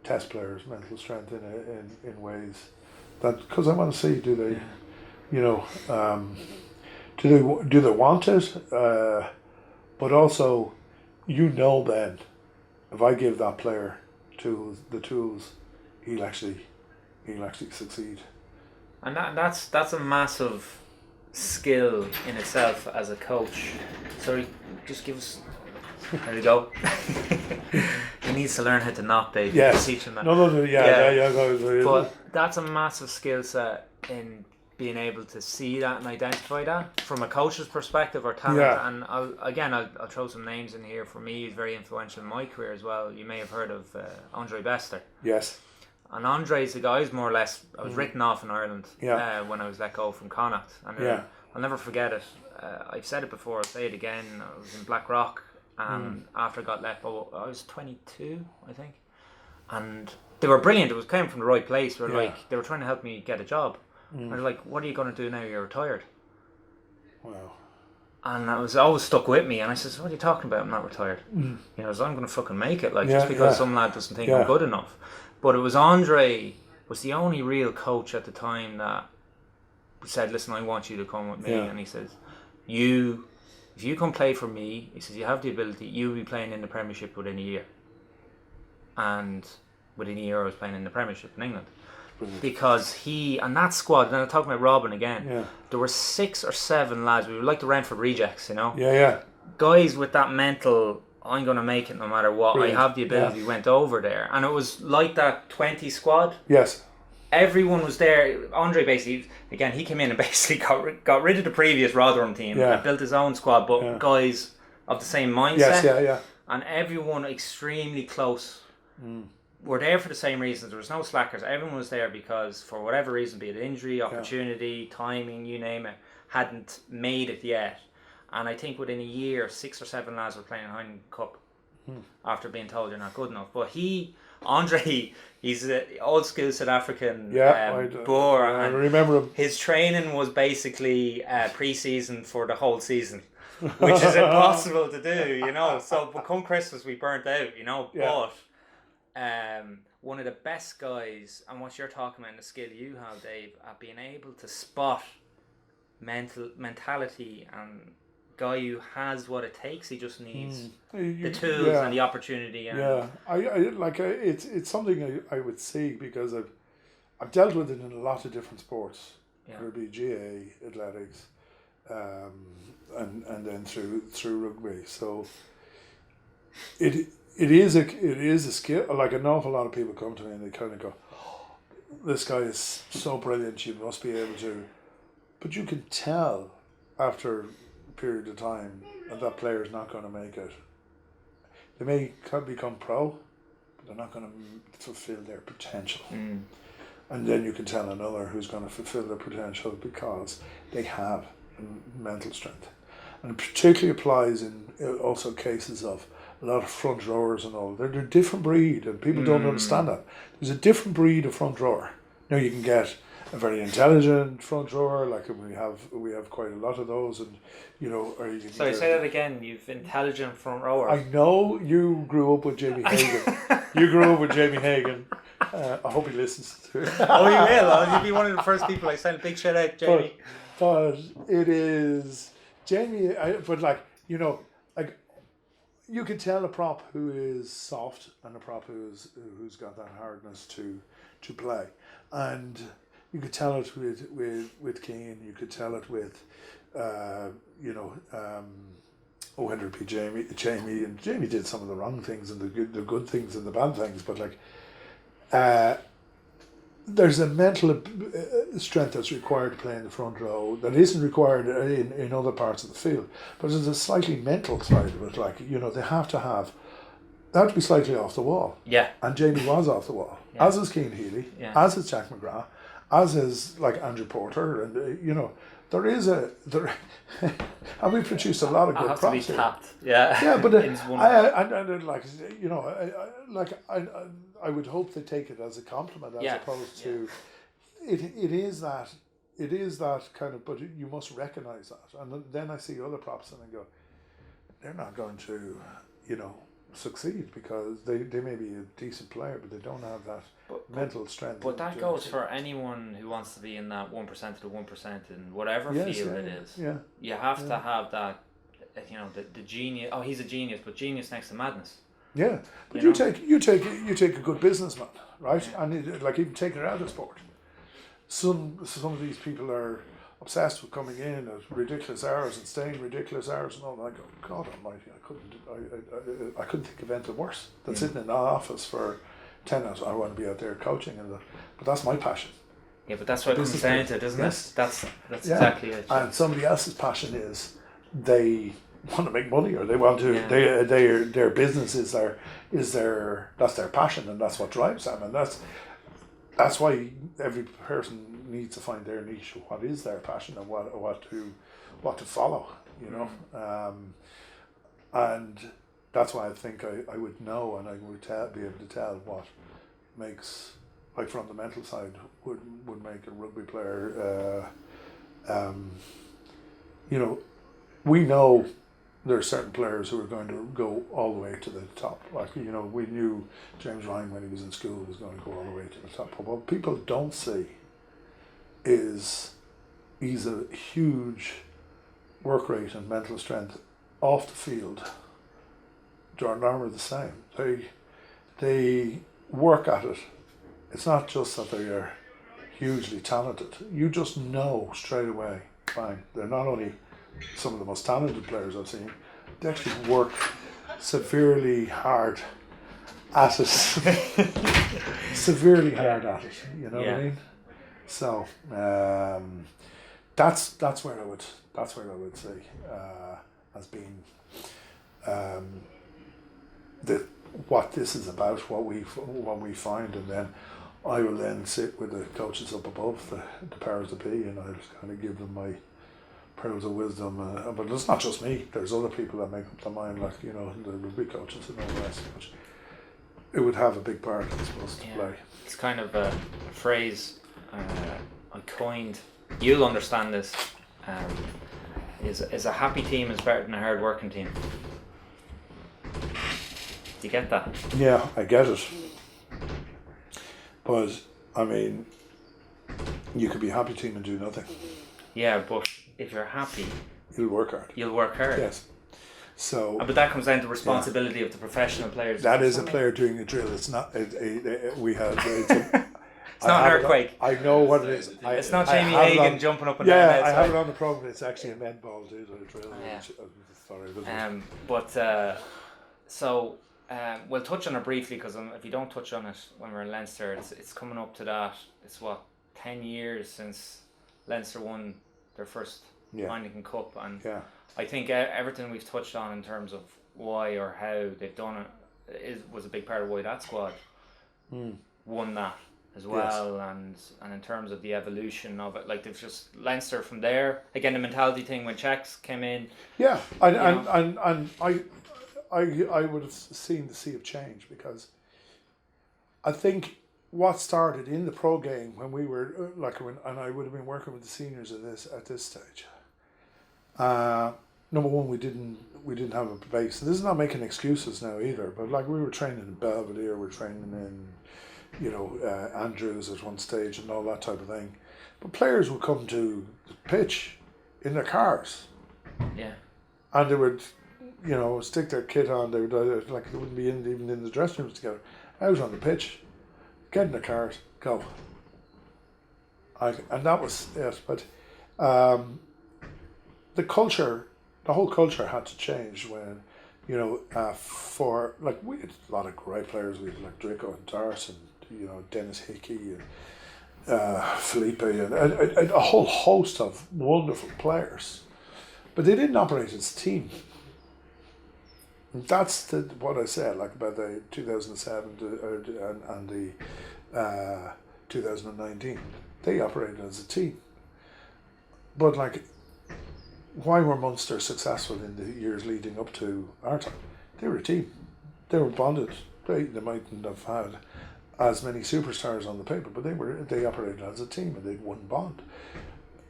test players' mental strength in ways that, because I want to see, do they, do they want it, but also, you know then, if I give that player the tools, he'll actually succeed. And that's a massive skill in itself as a coach. Sorry, just give us. There you go. He needs to learn how to knock, Dave. Yes. Teach him that. No, yeah. But that's a massive skill set in being able to see that and identify that from a coach's perspective or talent. Yeah. And I'll throw some names in here. For me, he's very influential in my career as well. You may have heard of Andre Bester. Yes. And Andre's the guy who's more or less, I was written off in Ireland when I was let go from Connacht. And I'll never forget it. I've said it before, I'll say it again. I was in Blackrock, and after I got let go, I was 22, I think. And they were brilliant. It came from the right place. They were trying to help me get a job. And they're like, what are you going to do now you're retired? Wow. And that was always stuck with me. And I said, what are you talking about? I'm not retired. You know, so I'm going to fucking make it. Like, just because some lad doesn't think I'm good enough. But it was Andre was the only real coach at the time that said, listen, I want you to come with me. And he says, if you come play for me, he says, you have the ability, you'll be playing in the Premiership within a year. And within a year I was playing in the Premiership in England. Because and that squad, and I'm talking about Robin again, there were 6 or 7 lads, we were like the Renford rejects, you know? Guys with that mental, I'm going to make it no matter what, brilliant. I have the ability, went over there. And it was like that 20 squad. Yes. Everyone was there. Andre basically, again, he came in and basically got rid of the previous Rotherham team and built his own squad, but guys of the same mindset. Yes, And everyone extremely close. Were there for the same reasons. There was no slackers. Everyone was there because for whatever reason, be it injury, opportunity, timing, you name it, hadn't made it yet. And I think within a year, 6 or 7 lads were playing Heineken Cup after being told you're not good enough. But Andre, he's an old school South African Boer. I remember him. His training was basically pre-season for the whole season, which is impossible to do, you know. So, but come Christmas, we burnt out, you know. But one of the best guys, and what you're talking about, and the skill you have, Dave, at being able to spot mentality and guy who has what it takes. He just needs the tools and the opportunity. And it's something I would see because I've dealt with it in a lot of different sports. Whether it be GA, athletics, and then through rugby. So it is a skill. Like an awful lot of people come to me and they kind of go, oh, "This guy is so brilliant. You must be able to." But you can tell after a period of time that player is not going to make it. They may become pro, but they're not going to fulfill their potential. And then you can tell another who's going to fulfill their potential because they have mental strength. And it particularly applies in also cases of a lot of front rowers and all. They're a different breed, and people don't understand that. There's a different breed of front rower. Now you can get a very intelligent front rower, like we have quite a lot of those, and you know. Or you can Sorry, say that again. You've intelligent front rower. I know you grew up with Jamie Hagan. You grew up with Jamie Hagan. I hope he listens to it. Oh, he will. He'll be one of the first people I send a big shout out, Jamie. But it is Jamie. But like you know, like you can tell a prop who is soft and a prop who's got that hardness to play, and you could tell it with Keane. You could tell it with, whether it be Jamie, and Jamie did some of the wrong things and the good things and the bad things, but like, there's a mental strength that's required to play in the front row that isn't required in other parts of the field. But there's a slightly mental side of it. Like they have to be slightly off the wall. Yeah. And Jamie was off the wall, as is Keane Healy, as is Jack McGrath, as is like Andrew Porter, and and we produced a lot of good props. To be tapped. Yeah. Yeah, but I would hope they take it as a compliment as opposed to it is that kind of, but you must recognize that. And then I see other props and I go, they're not going to succeed because they may be a decent player, but they don't have that mental strength. But that goes for anyone who wants to be in that 1% of the 1% in whatever field it is. Yeah. You have to have that the genius. Oh, he's a genius, but genius next to madness. Yeah, but You you take a good businessman, right? Yeah. And even taking it out of sport. Some of these people are obsessed with coming in at ridiculous hours and staying ridiculous hours, and all. And I go, God Almighty, I couldn't think of anything worse than sitting in an office for 10 hours. I want to be out there coaching, but that's my passion. Yeah, but that's what it comes down to, doesn't it? That's exactly it. And somebody else's passion is they want to make money, or they want to. Yeah. Their business is their passion, and that's what drives them, and that's why every person needs to find their niche. What is their passion, and what to follow, and that's why I think I would know, and I would be able to tell what makes, like from the mental side, would make a rugby player. We know there are certain players who are going to go all the way to the top. Like, we knew James Ryan when he was in school was going to go all the way to the top. But what people don't see is he's a huge work rate and mental strength off the field. Jordan Armour the same. They work at it. It's not just that they are hugely talented. You just know straight away, bang, they're not only some of the most talented players I've seen, they actually work severely hard at it. Severely hard at it, what I mean? So that's where I would say as being what this is about, what we find, and then I will then sit with the coaches up above, the powers that be, and I'll just kind of give them my pearls of wisdom. But it's not just me. There's other people that make up the mind, like the rugby coaches and all the rest, which it would have a big part, I suppose, to play. It's kind of a phrase I coined. You'll understand this. Is a happy team is better than a hard working team. Do you get that? Yeah, I get it. But I mean, you could be a happy team and do nothing. Yeah, but if you're happy, you'll work hard. You'll work hard. Yes. So. But that comes down to responsibility of the professional players. That is a player doing a drill. It's not. We have. It's not an earthquake. I know what it is. It's not Jamie Hagan jumping up and down. Yeah, I have it on the program. It's actually a med ball, dude, or a drill. So we'll touch on it briefly, because if you don't touch on it when we're in Leinster, it's coming up to that. It's 10 years since Leinster won their first Heineken Cup, and I think everything we've touched on in terms of why or how they've done it was a big part of why that squad won that as well, and in terms of the evolution of it, like they've just Leinster from there again, the mentality thing when Czechs came in. Yeah, and I would have seen the sea of change, because I think what started in the pro game when we were and I would have been working with the seniors at this stage. Number one, we didn't have a base. This is not making excuses now either, but we were training in Belvedere, we were training in Andrews at one stage and all that type of thing. But players would come to the pitch in their cars. Yeah. And they would, stick their kit on. They would they wouldn't be even in the dressing rooms together. Out on the pitch, get in the cars, go. And that was it. But the whole culture had to change when, we had a lot of great players. We had Draco and Dars and Dennis Hickey and Felipe and a whole host of wonderful players, but they didn't operate as a team. And that's what I said, about the 2007 and the 2019. They operated as a team. But why were Munster successful in the years leading up to our time? They were a team. They were bonded. They mightn't have had as many superstars on the paper, but they operated as a team and they'd one bond.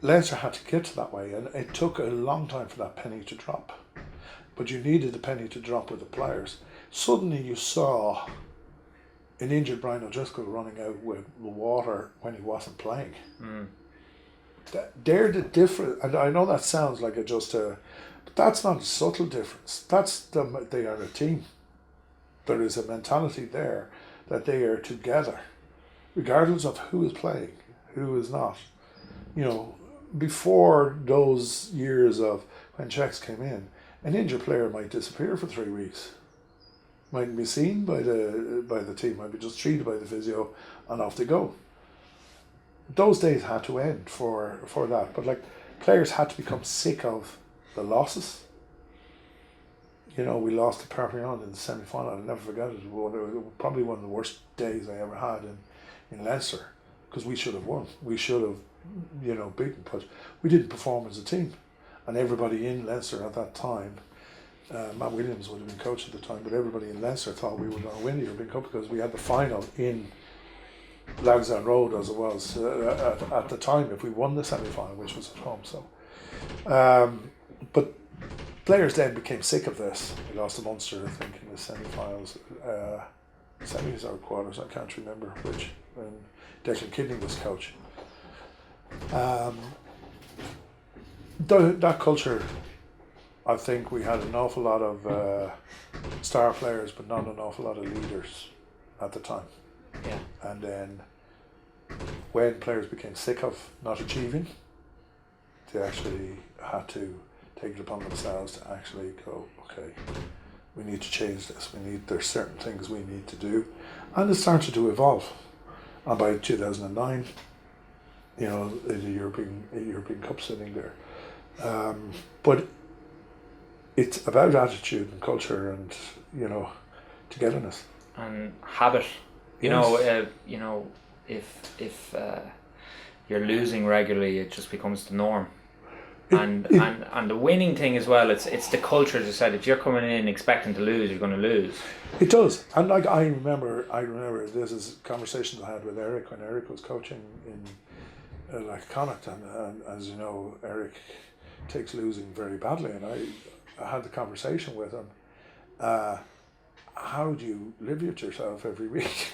Leinster had to get to that way, and it took a long time for that penny to drop. But you needed the penny to drop with the players. Suddenly you saw an injured Brian O'Driscoll running out with the water when he wasn't playing. They're the different, and I know that sounds like just a But that's not a subtle difference. They are a team. There is a mentality there that they are together, regardless of who is playing, who is not. You know, before those years of when Czechs came in, an injured player might disappear for 3 weeks. Mightn't be seen by the team, might be just treated by the physio, and off they go. Those days had to end for that. But like, players had to become sick of the losses. You know, we lost to Perpignan in the semi-final. I'll never forget it. It was probably one of the worst days I ever had in Leinster, because we should have won. We should have, you know, beaten, but we didn't perform as a team. And everybody in Leinster at that time, Matt Williams would have been coach at the time, but everybody in Leinster thought we were going to win the European Cup because we had the final in Lansdowne Road, as it was at the time, if we won the semi-final, which was at home. So, but players then became sick of this. We lost to Munster, I think, in the semi-finals, semis or quarters, I can't remember which, when Declan Kidney was coach. That culture, I think we had an awful lot of star players, but not an awful lot of leaders at the time. Yeah. And then when players became sick of not achieving, they actually had to take it upon themselves to actually go, okay, we need to change this. There's certain things we need to do. And it started to evolve. And by 2009, you know, the European Cup sitting there. But it's about attitude and culture and, you know, togetherness. And habit. You know, if you're losing regularly, it just becomes the norm. And the winning thing as well, it's the culture, as I said. If you're coming in expecting to lose, you're going to lose. It does. And like I remember this is conversations I had with Eric when Eric was coaching in like Connacht, and as you know, Eric takes losing very badly, and I had the conversation with him. How do you live with yourself every week?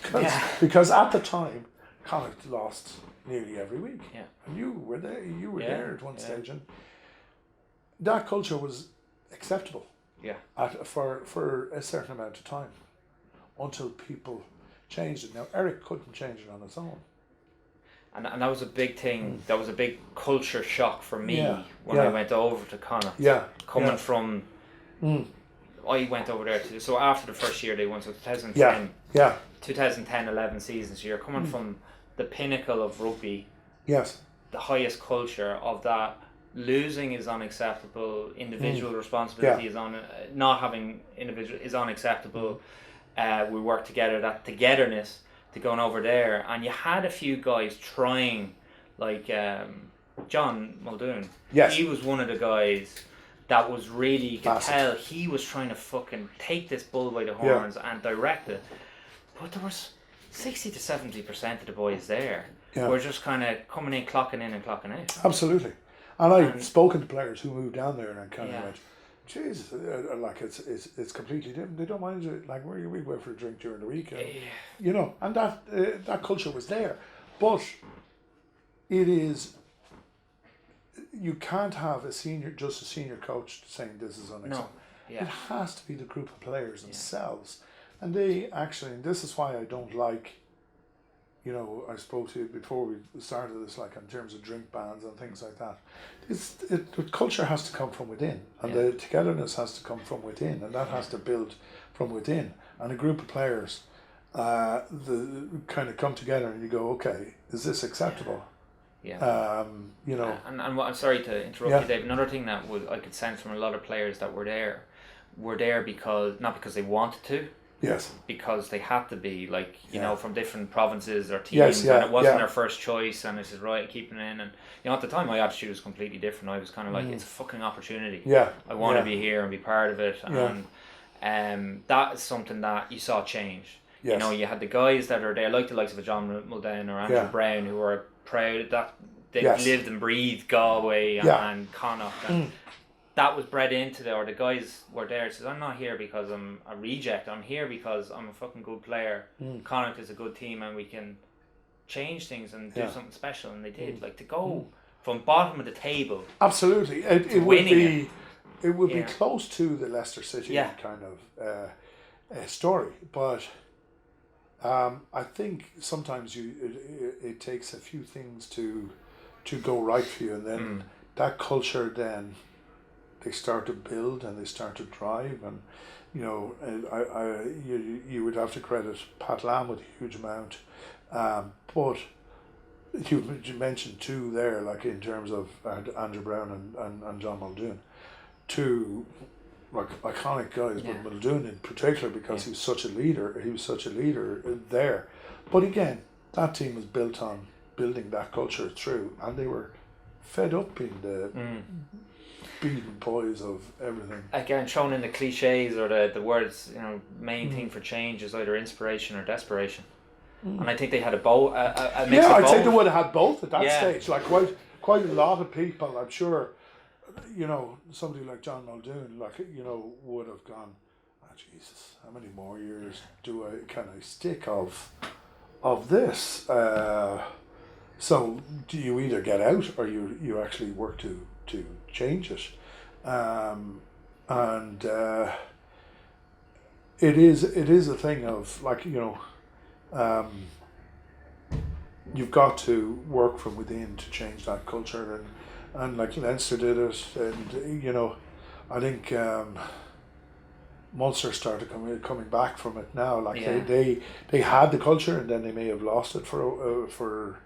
Because at the time, Connacht lost nearly every week. Yeah. And you were there. You were there at one stage, and that culture was acceptable. Yeah. For a certain amount of time, until people changed it. Now Eric couldn't change it on his own. And that was a big thing. That was a big culture shock for me when I I went over to Connacht. Coming from. I went over there too. So after the first year they won, so 2010, 2010-11 season. So you're coming from the pinnacle of rugby. Yes. The highest culture of that. Losing is unacceptable. Individual responsibility is not having individual is unacceptable. We work together. That togetherness to going over there, and you had a few guys trying, like John Muldoon. Yes. He was one of the guys that was really, you could tell he was trying to fucking take this bull by the horns and direct it. But there was 60 to 70% of the boys there were just kind of coming in, clocking in and clocking out. Absolutely. And I've spoken to players who moved down there and kind of went, Jesus, like it's completely different. They don't mind it. Like we go for a drink during the week, and, you know, and that culture was there. But it is, you can't have a senior coach saying this is unacceptable. No. It has to be the group of players themselves, and they actually. And this is why I don't like. You know, I spoke to you before we started this, like in terms of drink bans and things like that. The culture has to come from within, and the togetherness has to come from within, and that has to build from within. And a group of players, the kind of come together, and you go, okay, is this acceptable? Yeah. You know. And what, I'm sorry to interrupt you, Dave. Another thing that I could sense from a lot of players that were there because not because they wanted to. Yes. Because they had to be, like, you know, from different provinces or teams, and it wasn't their first choice, and this is right, keeping it in. And, you know, at the time my attitude was completely different. I was kind of like, it's a fucking opportunity. Yeah. I want to be here and be part of it. And that is something that you saw change. Yes. You know, you had the guys that are there, like the likes of a John Muldoon or Andrew Brown, who were proud that they lived and breathed Galway and Connacht. And that was bred into the guys were there. Says, I'm not here because I'm a reject. I'm here because I'm a fucking good player. Connacht is a good team, and we can change things and do something special. And they did, like, to go from bottom of the table. Absolutely, it would be it would be Yeah. close to the Leicester City Yeah. kind of story, but I think sometimes it takes a few things to go right for you, and then that culture then they start to build and they start to drive, and you know, you would have to credit Pat Lam with a huge amount, but you mentioned two there, like in terms of Andrew Brown and John Muldoon, two like iconic guys, Yeah. but Muldoon in particular because he was such a leader. He was such a leader there, but again, that team was built on building that culture through, and they were fed up being the beaten boys of everything. Again, thrown in the cliches or the words, you know, main thing for change is either inspiration or desperation. And I think they had a mix of I'd both. say they would have had both at that Yeah. stage. Like quite a lot of people, I'm sure, you know, somebody like John Muldoon, like, you know, would have gone, oh Jesus, how many more years can I stick of this? So do you either get out or you actually work to change it? And it is a thing of, like, you know, you've got to work from within to change that culture, and like Leinster did it, and you know, I think Munster started coming back from it now. Like they had the culture, and then they may have lost it for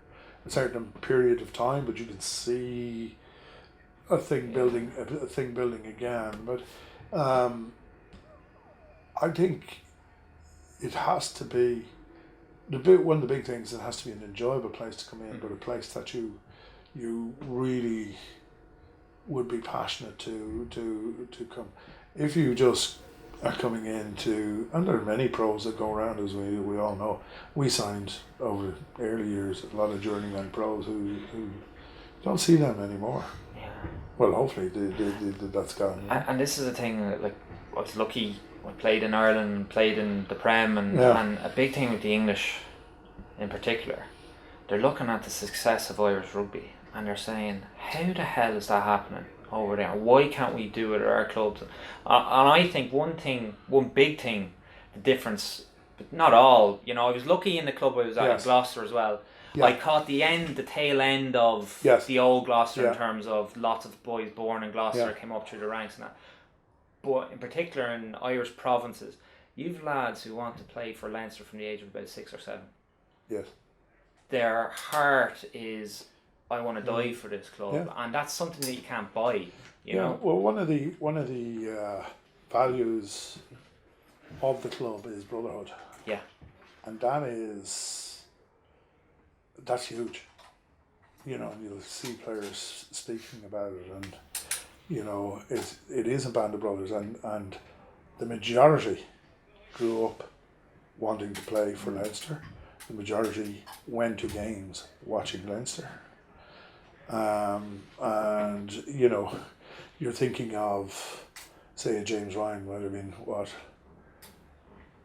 a certain period of time, but you can see a thing building again. But I think it has to be one of the big things. It has to be an enjoyable place to come in, but a place that you really would be passionate to come. If you just are coming into, and there are many pros that go around, as we all know. We signed over early years a lot of journeyman pros who don't see them anymore. Yeah. Well, hopefully that's gone. And this is the thing, like, I was lucky. I played in Ireland, played in the Prem, and a big thing with the English in particular, they're looking at the success of Irish rugby and they're saying, how the hell is that happening over there? Why can't we do it at our clubs? And I think one big thing, the difference, but not all, you know, I was lucky in the club I was at in Gloucester as well. Yeah. I caught the tail end of the old Gloucester in terms of lots of boys born in Gloucester came up through the ranks and that. But in particular in Irish provinces, you've lads who want to play for Leinster from the age of about 6 or 7. Yes. Their heart is, I want to die for this club, and that's something that you can't buy. You know. Well, one of the values of the club is brotherhood. Yeah. And that's huge. You know, and you'll see players speaking about it, and you know, it is a band of brothers, and the majority grew up wanting to play for Leinster. The majority went to games watching Leinster. And, you know, you're thinking of, say, James Ryan might have been,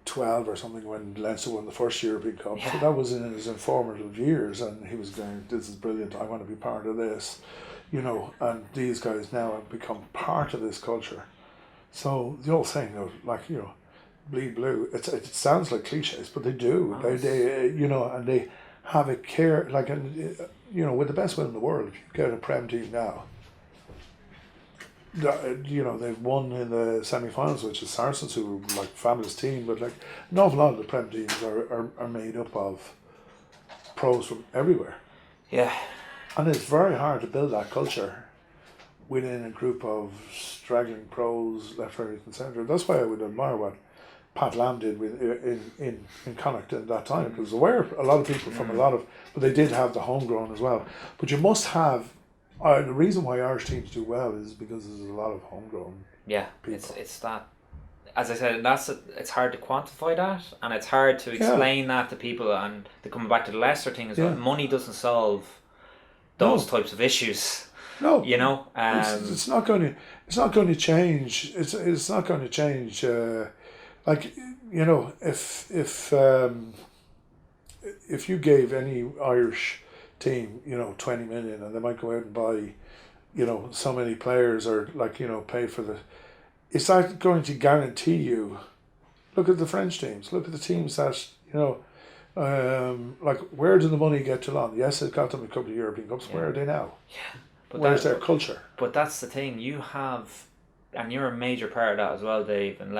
12 or something when Leinster won the first European Cup. Yeah. So that was in his informative years, and he was going, this is brilliant, I want to be part of this. You know, and these guys now have become part of this culture. So the old saying of, like, you know, bleed blue, it sounds like cliches, but they do. Oh. They you know, and they have a care, like, you know, with the best will in the world, if you get a Prem team now, you know, they've won in the semi-finals, which is Saracens, who were like fabulous team, but like an awful lot of the Prem teams are made up of pros from everywhere. Yeah. And it's very hard to build that culture within a group of straggling pros, left, right, and centre. That's why I would admire what Pat Lam did in Connacht at that time, because there were a lot of people from but they did have the homegrown as well. But you must have, the reason why Irish teams do well is because there's a lot of homegrown people. It's that, as I said, it's hard to quantify that, and it's hard to explain that to people, and to come back to the Leicester thing as well. Money doesn't solve those types of issues. No, you know, it's not going to change. It's not going to change. Like, you know, if you gave any Irish team, you know, 20 million, and they might go out and buy so many players are paid for the. Is that going to guarantee you? Look at the French teams. Look at the teams that where did the money get to London? Yes, it got them a couple of European Cups. Where are they now? Yeah, but where's their culture? But that's the thing. You have, and you're a major part of that as well, Dave. And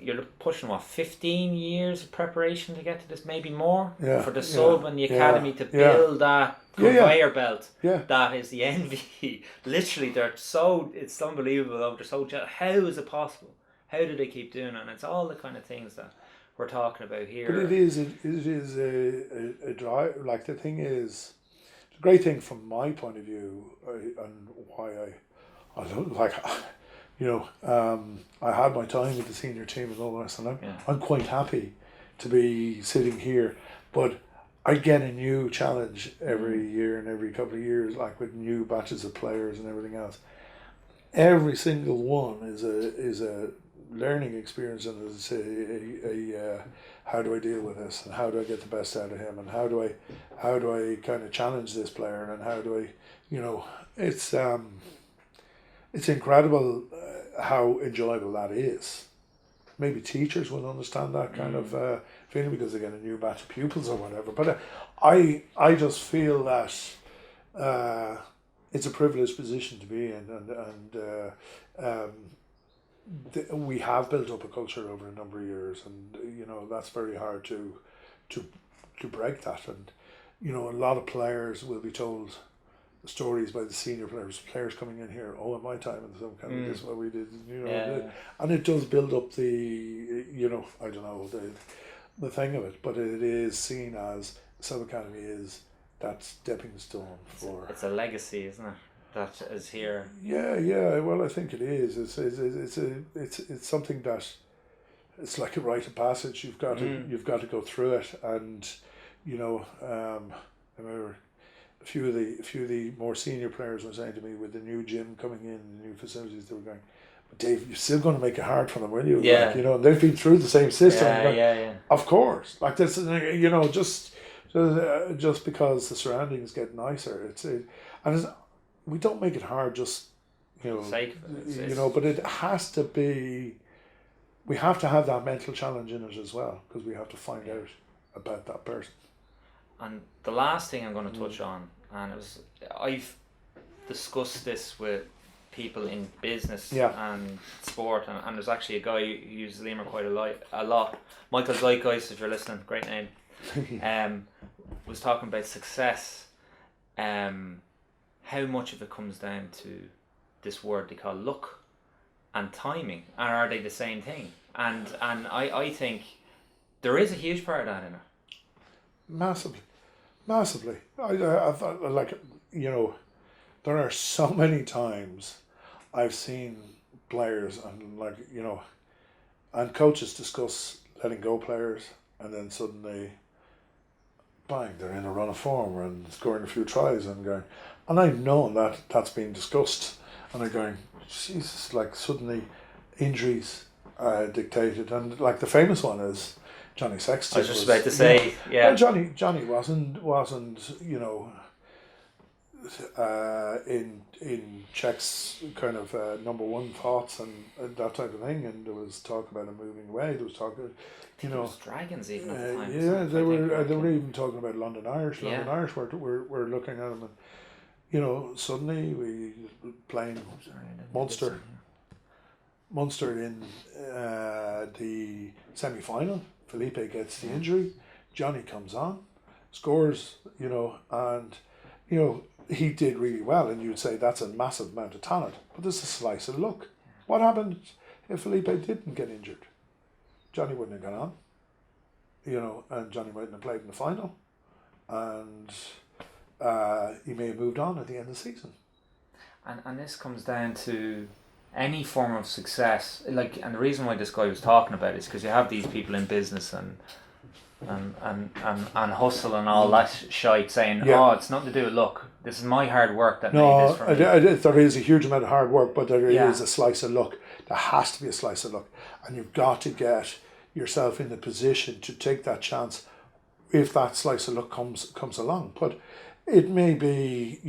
you're pushing 15 years of preparation to get to this, maybe more. For the sub and the academy to build that conveyor belt. Yeah. That is the envy. Literally, it's unbelievable. They're so jealous. How is it possible? How do they keep doing it? And it's all the kind of things that we're talking about here. But it is a drive. Like, the thing is, the great thing from my point of view, and why I don't like, I had my time with the senior team and all that, and I'm quite happy to be sitting here. But I get a new challenge every year and every couple of years, like with new batches of players and everything else. Every single one is a learning experience, and it's a how do I deal with this, and how do I get the best out of him, and how do I kind of challenge this player, and how do I, it's incredible how enjoyable that is. Maybe teachers will understand that kind of feeling because they get a new batch of pupils or whatever. But I just feel that it's a privileged position to be in, and we have built up a culture over a number of years, and that's very hard to break that. And a lot of players will be told stories by the senior players coming in here. Oh, in my time, and some kind of this is what we did. And it does build up the I don't know the thing of it, but it is seen as Sub Academy is that stepping stone for. It's a legacy, isn't it? That is here. Yeah. Well, I think it is. It's something that it's like a rite of passage. You've got to go through it, and I remember a few of the more senior players were saying to me, with the new gym coming in, the new facilities, they were going, "But Dave, you're still going to make it hard for them, will you?" Yeah. And they've been through the same system. Yeah. Of course, like this, just because the surroundings get nicer, we don't make it hard just, but it has to be, we have to have that mental challenge in it as well, because we have to find out about that person. And the last thing I'm going to touch on, and I've discussed this with people in business and sport, and there's actually a guy who uses Limor quite a lot. Michael Zeitgeist, if you're listening, great name. Was talking about success. How much of it comes down to this word they call luck and timing, and are they the same thing? And I think there is a huge part of that in it. Massively. I thought, there are so many times I've seen players and coaches discuss letting go players, and then suddenly, bang, they're in a run of form and scoring a few tries and going. And I've known that that's been discussed, and I'm going, Jesus, suddenly injuries dictated, and the famous one is Johnny Sexton. I was just about to say, Well, Johnny wasn't in Czech's kind of number one thoughts and that type of thing, and there was talk about him moving away. There was talk of, Dragons even at the time. They were even talking about London Irish. London Irish were looking at him, and suddenly we playing Munster in the semi-final. Felipe gets the injury. Johnny comes on, scores, and he did really well, and you'd say that's a massive amount of talent. But there's a slice of luck. What happened if Felipe didn't get injured? Johnny wouldn't have gone on, and Johnny mightn't have played in the final, and he may have moved on at the end of the season. And this comes down to any form of success, and the reason why this guy was talking about it is because you have these people in business and hustle and all that shite saying, it's nothing to do with luck. This is my hard work that made this for me. There is a huge amount of hard work, but there is a slice of luck. There has to be a slice of luck, and you've got to get yourself in the position to take that chance if that slice of luck comes along. But it may be,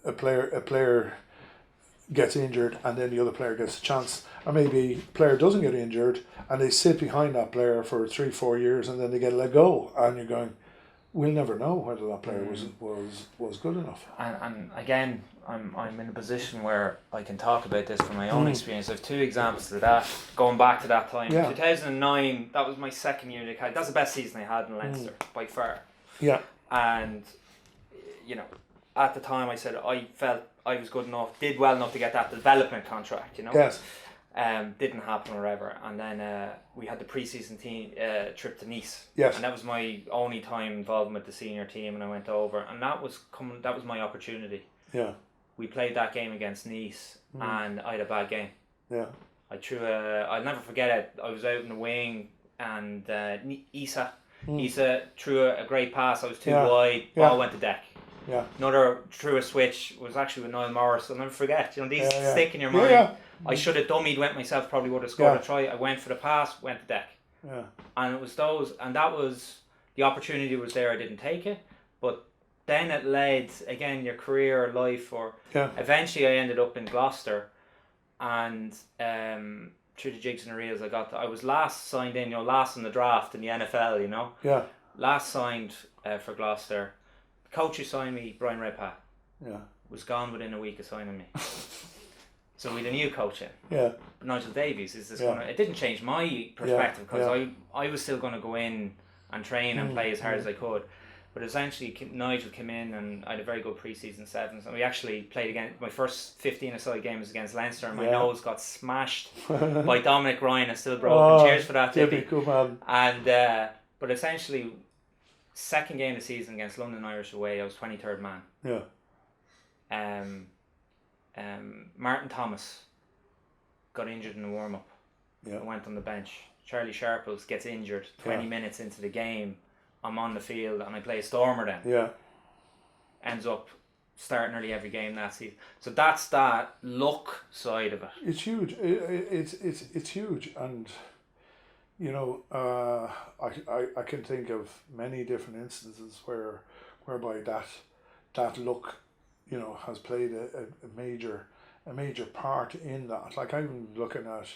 a player gets injured and then the other player gets a chance, or maybe a player doesn't get injured and they sit behind that player for 3-4 years and then they get let go, and you're going, we'll never know whether that player was good enough. And again, I'm in a position where I can talk about this from my own experience. I have 2 examples of that, going back to that time. Yeah. 2009, that was my second year in the academy. That's the best season I had in Leinster, by far. Yeah. And, at the time I said I felt I was good enough, did well enough to get that development contract, Yes. Didn't happen or whatever. And then we had the pre-season team trip to Nice. Yes. And that was my only time involved with the senior team, and I went over, and that was my opportunity. Yeah. We played that game against Nice, and I had a bad game. Yeah. I'll never forget it. I was out in the wing, and Isa threw a great pass. I was too wide. Ball went to deck. Yeah. Another threw a switch, was actually with Niall Morris. I'll never forget. These stick in your mind. Yeah. I should have dummied, went myself, probably would have scored a try. I went for the pass, went to deck. Yeah. And it was those, and that was, the opportunity was there, I didn't take it. But then it led, again, your career or life, or eventually I ended up in Gloucester, and through the jigs and the reels I was last signed in, last in the draft in the NFL, Yeah. Last signed for Gloucester. The coach who signed me, Brian Redpath, was gone within a week of signing me. So we had a new coach in. Yeah. Nigel Davies is this it didn't change my perspective, because I was still going to go in and train and play as hard as I could. But essentially Nigel came in, and I had a very good pre-season sevens, and we actually played again. My first 15-a-side game was against Leinster, and my nose got smashed by Dominic Ryan. It's still broken. Cheers for that, Tippy. Good man. And but essentially, second game of the season against London Irish away, I was 23rd man. Yeah. Martin Thomas got injured in the warm-up. I went on the bench. Charlie Sharples gets injured 20 minutes into the game. I'm on the field and I play a Stormer then. Yeah. Ends up starting early every game that season. So that's that luck side of it. It's huge. It's huge, and I can think of many different instances whereby that luck has played a major part in that. Like, I'm looking at,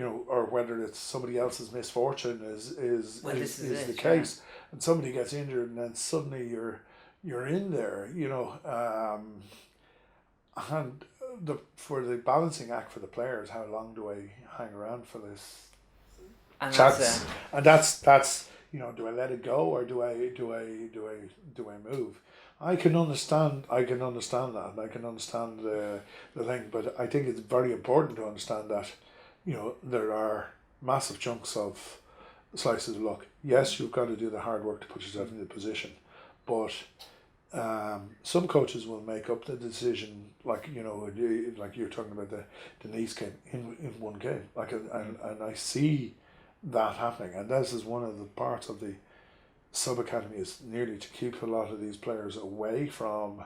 or whether it's somebody else's misfortune is the case, and somebody gets injured and then suddenly you're in there, and for the balancing act for the players, how long do I hang around for this chance? And that's do I let it go, or do I move? I can understand that, and I can understand the thing, but I think it's very important to understand that there are massive chunks of slices of luck. Yes, you've got to do the hard work to put yourself in the position, but some coaches will make up the decision, like you're talking about the Nice game in one game, and I see that happening, and this is one of the parts of the sub-academy, is nearly to keep a lot of these players away from,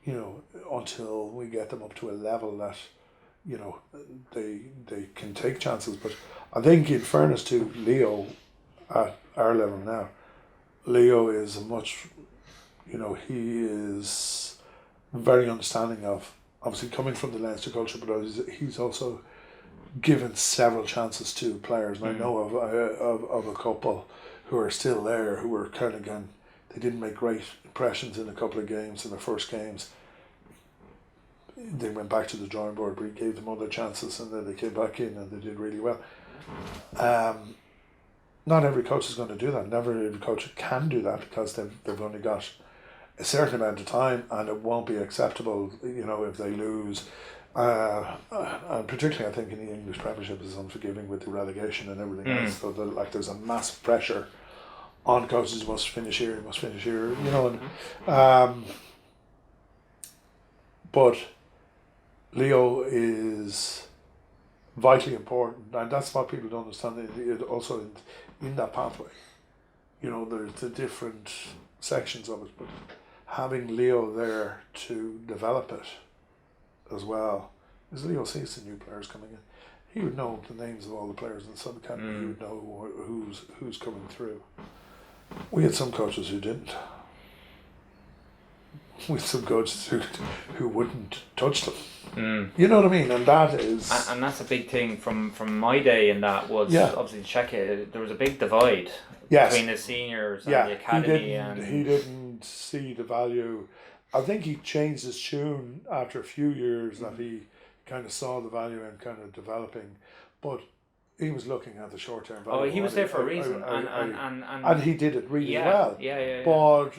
until we get them up to a level that, they can take chances. But I think, in fairness to Leo, at our level now, Leo is he is very understanding of, obviously coming from the Leinster culture, but he's also given several chances to players, and I know of a couple who are still there, who were kind of going, they didn't make great impressions in a couple of games, in their first games. They went back to the drawing board, but he gave them other chances, and then they came back in and they did really well. Not every coach is going to do that. Never every coach can do that, because they've only got a certain amount of time, and it won't be acceptable, if they lose. And particularly, I think, in the English Premiership is unforgiving with the relegation and everything else. So there's a massive pressure on coaches. Must finish here, but Leo is vitally important, and that's what people don't understand. It also in that pathway, there's the different sections of it, but having Leo there to develop it as well, as Leo sees the new players coming in, he would know the names of all the players in the sub-academy. He would know who's coming through. We had some coaches who didn't. with some coaches who wouldn't touch them. Mm. You know what I mean? And that is... And that's a big thing from my day, and that was obviously check it. There was a big divide between the seniors and the academy. He didn't see the value. I think he changed his tune after a few years that he kind of saw the value in kind of developing, but he was looking at the short term value. Oh, he was there for a reason, and he did it really well. Yeah. But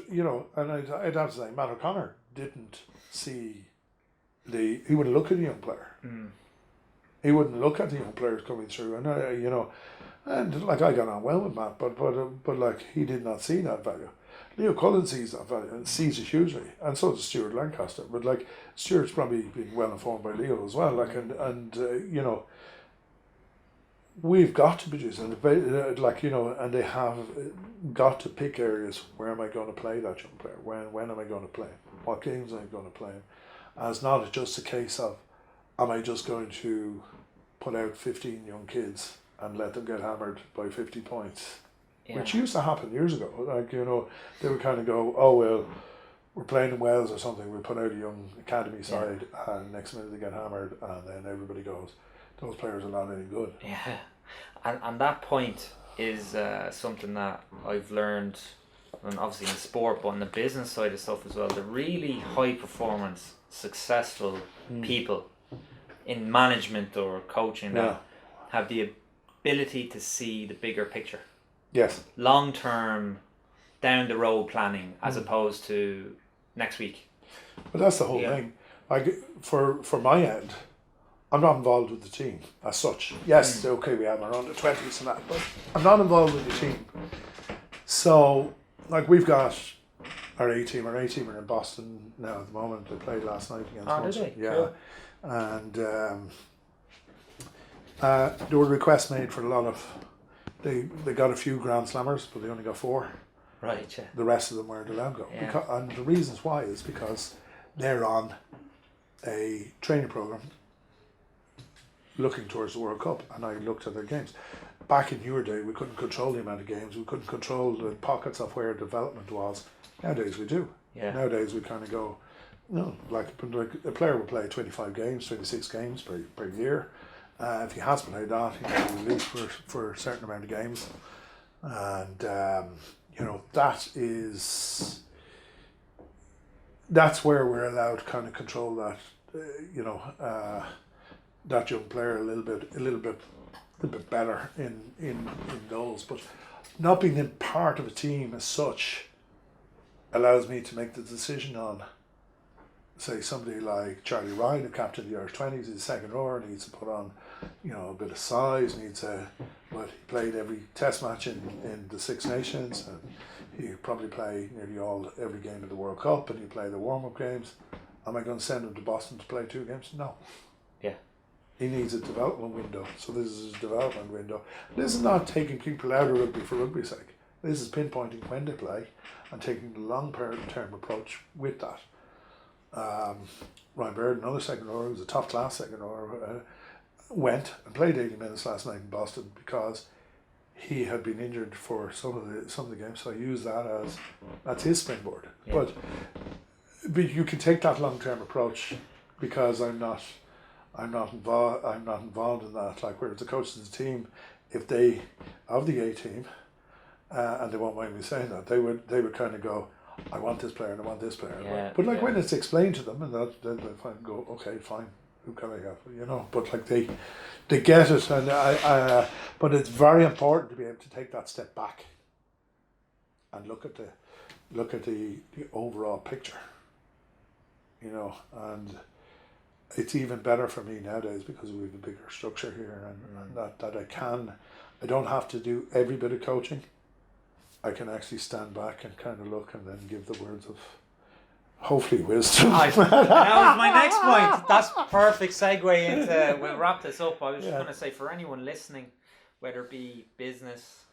and I'd have to say, Matt O'Connor didn't see he wouldn't look at a young player. Mm. He wouldn't look at the young players coming through, and and like I got on well with Matt, but like he did not see that value. Leo Cullen sees that value and sees it hugely, and so does Stuart Lancaster. But like Stuart's probably been well informed by Leo as well. Like and we've got to produce, and and they have got to pick areas. Where am I going to play that young player? When am I going to play him? What games am I going to play him? And it's not just a case of, am I just going to put out 15 young kids and let them get hammered by 50 points? Yeah. Which used to happen years ago. Like, they would kind of go, oh, well, we're playing in Wales or something, we put out a young academy side, and next minute they get hammered, and then everybody goes, those players are not any good. Yeah. And that point is something that I've learned, and obviously in sport, but on the business side of stuff as well. The really high performance, successful people in management or coaching that have the ability to see the bigger picture. Yes. Long term, down the road planning, as opposed to next week. But that's the whole thing. Like for my end, I'm not involved with the team as such. Yes, okay, we have our under 20s and that, but I'm not involved with the team. So, like, we've got our A-team are in Boston now at the moment. They played last night against Munster. Did they? Yeah. Cool. And there were requests made for a lot of... They got a few Grand Slammers, but they only got 4. Right, yeah. The rest of them weren't allowed to go. Yeah. And the reasons why is because they're on a training program looking towards the World Cup, and I looked at their games. Back in your day, we couldn't control the amount of games. We couldn't control the pockets of where development was. Nowadays we do. Yeah. Nowadays we kind of go, like a player will play 25 games, 26 games per year. If he has played that, he'll be released for a certain amount of games. And, that's where we're allowed to kind of control that, that young player a little bit better in goals. But not being in part of a team as such allows me to make the decision on, say, somebody like Charlie Ryan, who captained the Irish 20s, he's a second rower, needs to put on, a bit of size, he played every test match in the Six Nations, and he probably play every game of the World Cup, and he play the warm-up games. Am I going to send him to Boston to play 2 games? No. Yeah. He needs a development window, so this is his development window. This is not taking people out of rugby for rugby's sake. This is pinpointing when they play and taking the long-term approach with that. Ryan Baird, another second rower, who was a top-class second rower, went and played 80 minutes last night in Boston because he had been injured for some of the games, so I use that's his springboard. Yeah. But you can take that long-term approach because I'm not involved in that. Like, whereas the coaches of the team, if they of the A team, and they won't mind me saying that, they would kind of go, I want this player and I want this player. Yeah, but when it's explained to them, and they go, okay, fine, who can I have? But like they get it, and but it's very important to be able to take that step back and look at the overall picture. And it's even better for me nowadays because we have a bigger structure here, and that I don't have to do every bit of coaching. I can actually stand back and kind of look and then give the words of hopefully wisdom. That was my next point. That's perfect segue into, we'll wrap this up. I was just going to say, for anyone listening, whether it be business,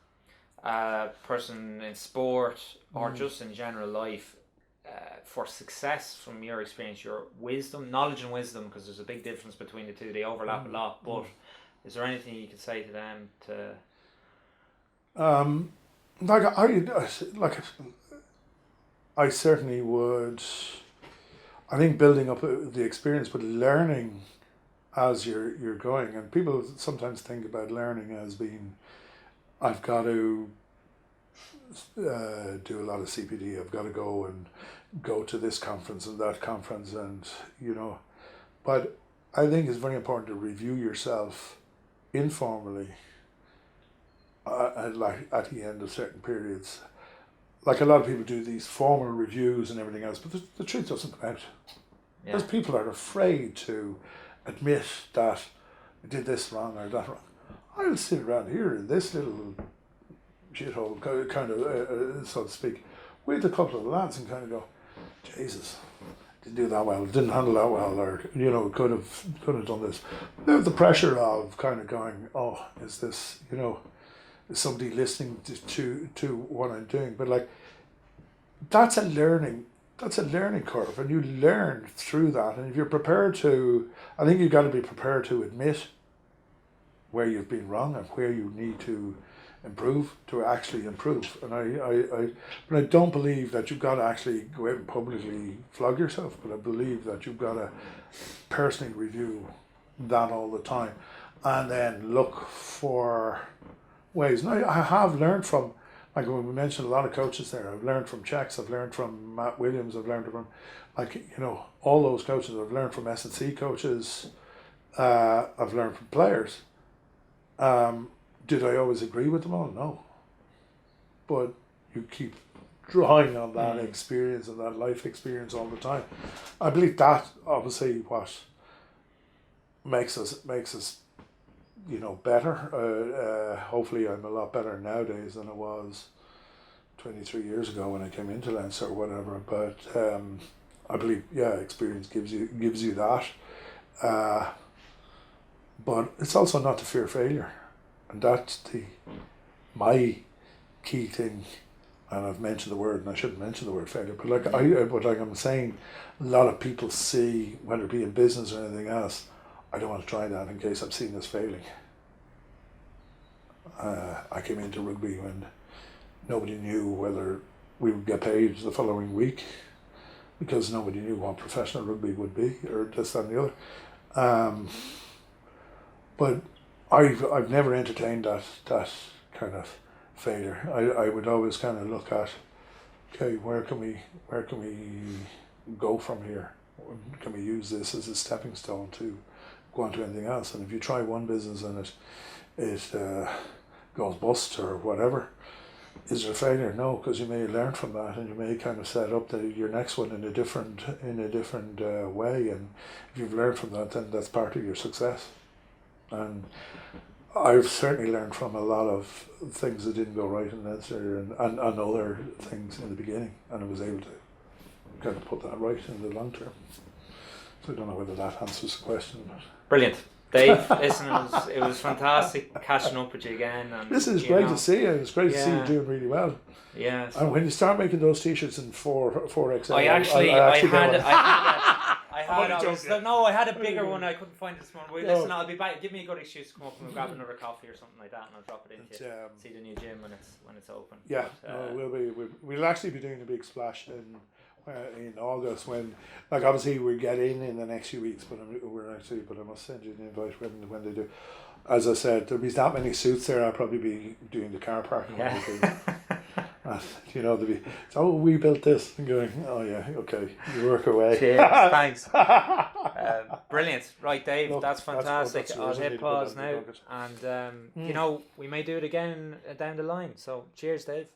person in sport, or just in general life, for success, from your experience, your wisdom, knowledge and wisdom, because there's a big difference between the two, they overlap a lot, but is there anything you could say to them to... I certainly would I think building up the experience, but learning as you're going. And people sometimes think about learning as being, I've got to do a lot of CPD. I've got to go to this conference and that conference, and But I think it's very important to review yourself informally, at the end of certain periods. Like a lot of people do these formal reviews and everything else, but the truth doesn't come out. Because people are afraid to admit that I did this wrong or that wrong. I'll sit around here in this little shithole, kind of, so to speak, with a couple of lads and kind of go, Jesus, didn't do that well, didn't handle that well, or could have done this. Without the pressure of kind of going, oh, is this, is somebody listening to what I'm doing? But like, that's a learning curve, and you learn through that. And if you're prepared to, I think you've got to be prepared to admit where you've been wrong and where you need to improve, to actually improve. And I don't believe that you've got to actually go out and publicly flog yourself, but I believe that you've got to personally review that all the time, and then look for ways. Now, I have learned from, like when we mentioned a lot of coaches there, I've learned from Czechs, I've learned from Matt Williams, I've learned from, all those coaches. I've learned from S&C coaches, I've learned from players. Did I always agree with them all? No. But you keep drawing on that experience and that life experience all the time. I believe that obviously what makes us better. Hopefully I'm a lot better nowadays than I was 23 years ago when I came into Leinster or whatever. But I believe experience gives you that. But it's also not to fear failure. And that's my key thing. And I've mentioned the word, and I shouldn't mention the word failure, but I'm saying, a lot of people see, whether it be in business or anything else, I don't want to try that in case I'm seen as failing. I came into rugby when nobody knew whether we would get paid the following week, because nobody knew what professional rugby would be, or this, that and the other. But I've never entertained that kind of failure. I would always kind of look at, okay, where can we go from here? Can we use this as a stepping stone to go on to anything else? And if you try one business and it goes bust or whatever, is there a failure? No, because you may learn from that, and you may kind of set up your next one in a different way. And if you've learned from that, then that's part of your success. And I've certainly learned from a lot of things that didn't go right in Leinster and other things in the beginning, and I was able to kind of put that right in the long term. So I don't know whether that answers the question. But. Brilliant. Dave, listen, it was fantastic catching up with you again. And this is great to see you. It's great to see you doing really well. Yeah. And when you start making those t-shirts in 4XL, I had a bigger one. I couldn't find it this morning. Well, listen, I'll be back. Give me a good excuse to come up and we'll grab another coffee or something like that, and I'll drop it into see the new gym when it's open. Yeah, we'll actually be doing a big splash in August, when, like, obviously we get in the next few weeks, but I must send you an invite when they do. As I said, there'll be that many suits there. I'll probably be doing the car parking. So we built this, and going, oh yeah, okay, you work away. Cheers, thanks. Brilliant, right, Dave? Look, that's fantastic. I'll hit pause now, and we may do it again down the line. So cheers, Dave.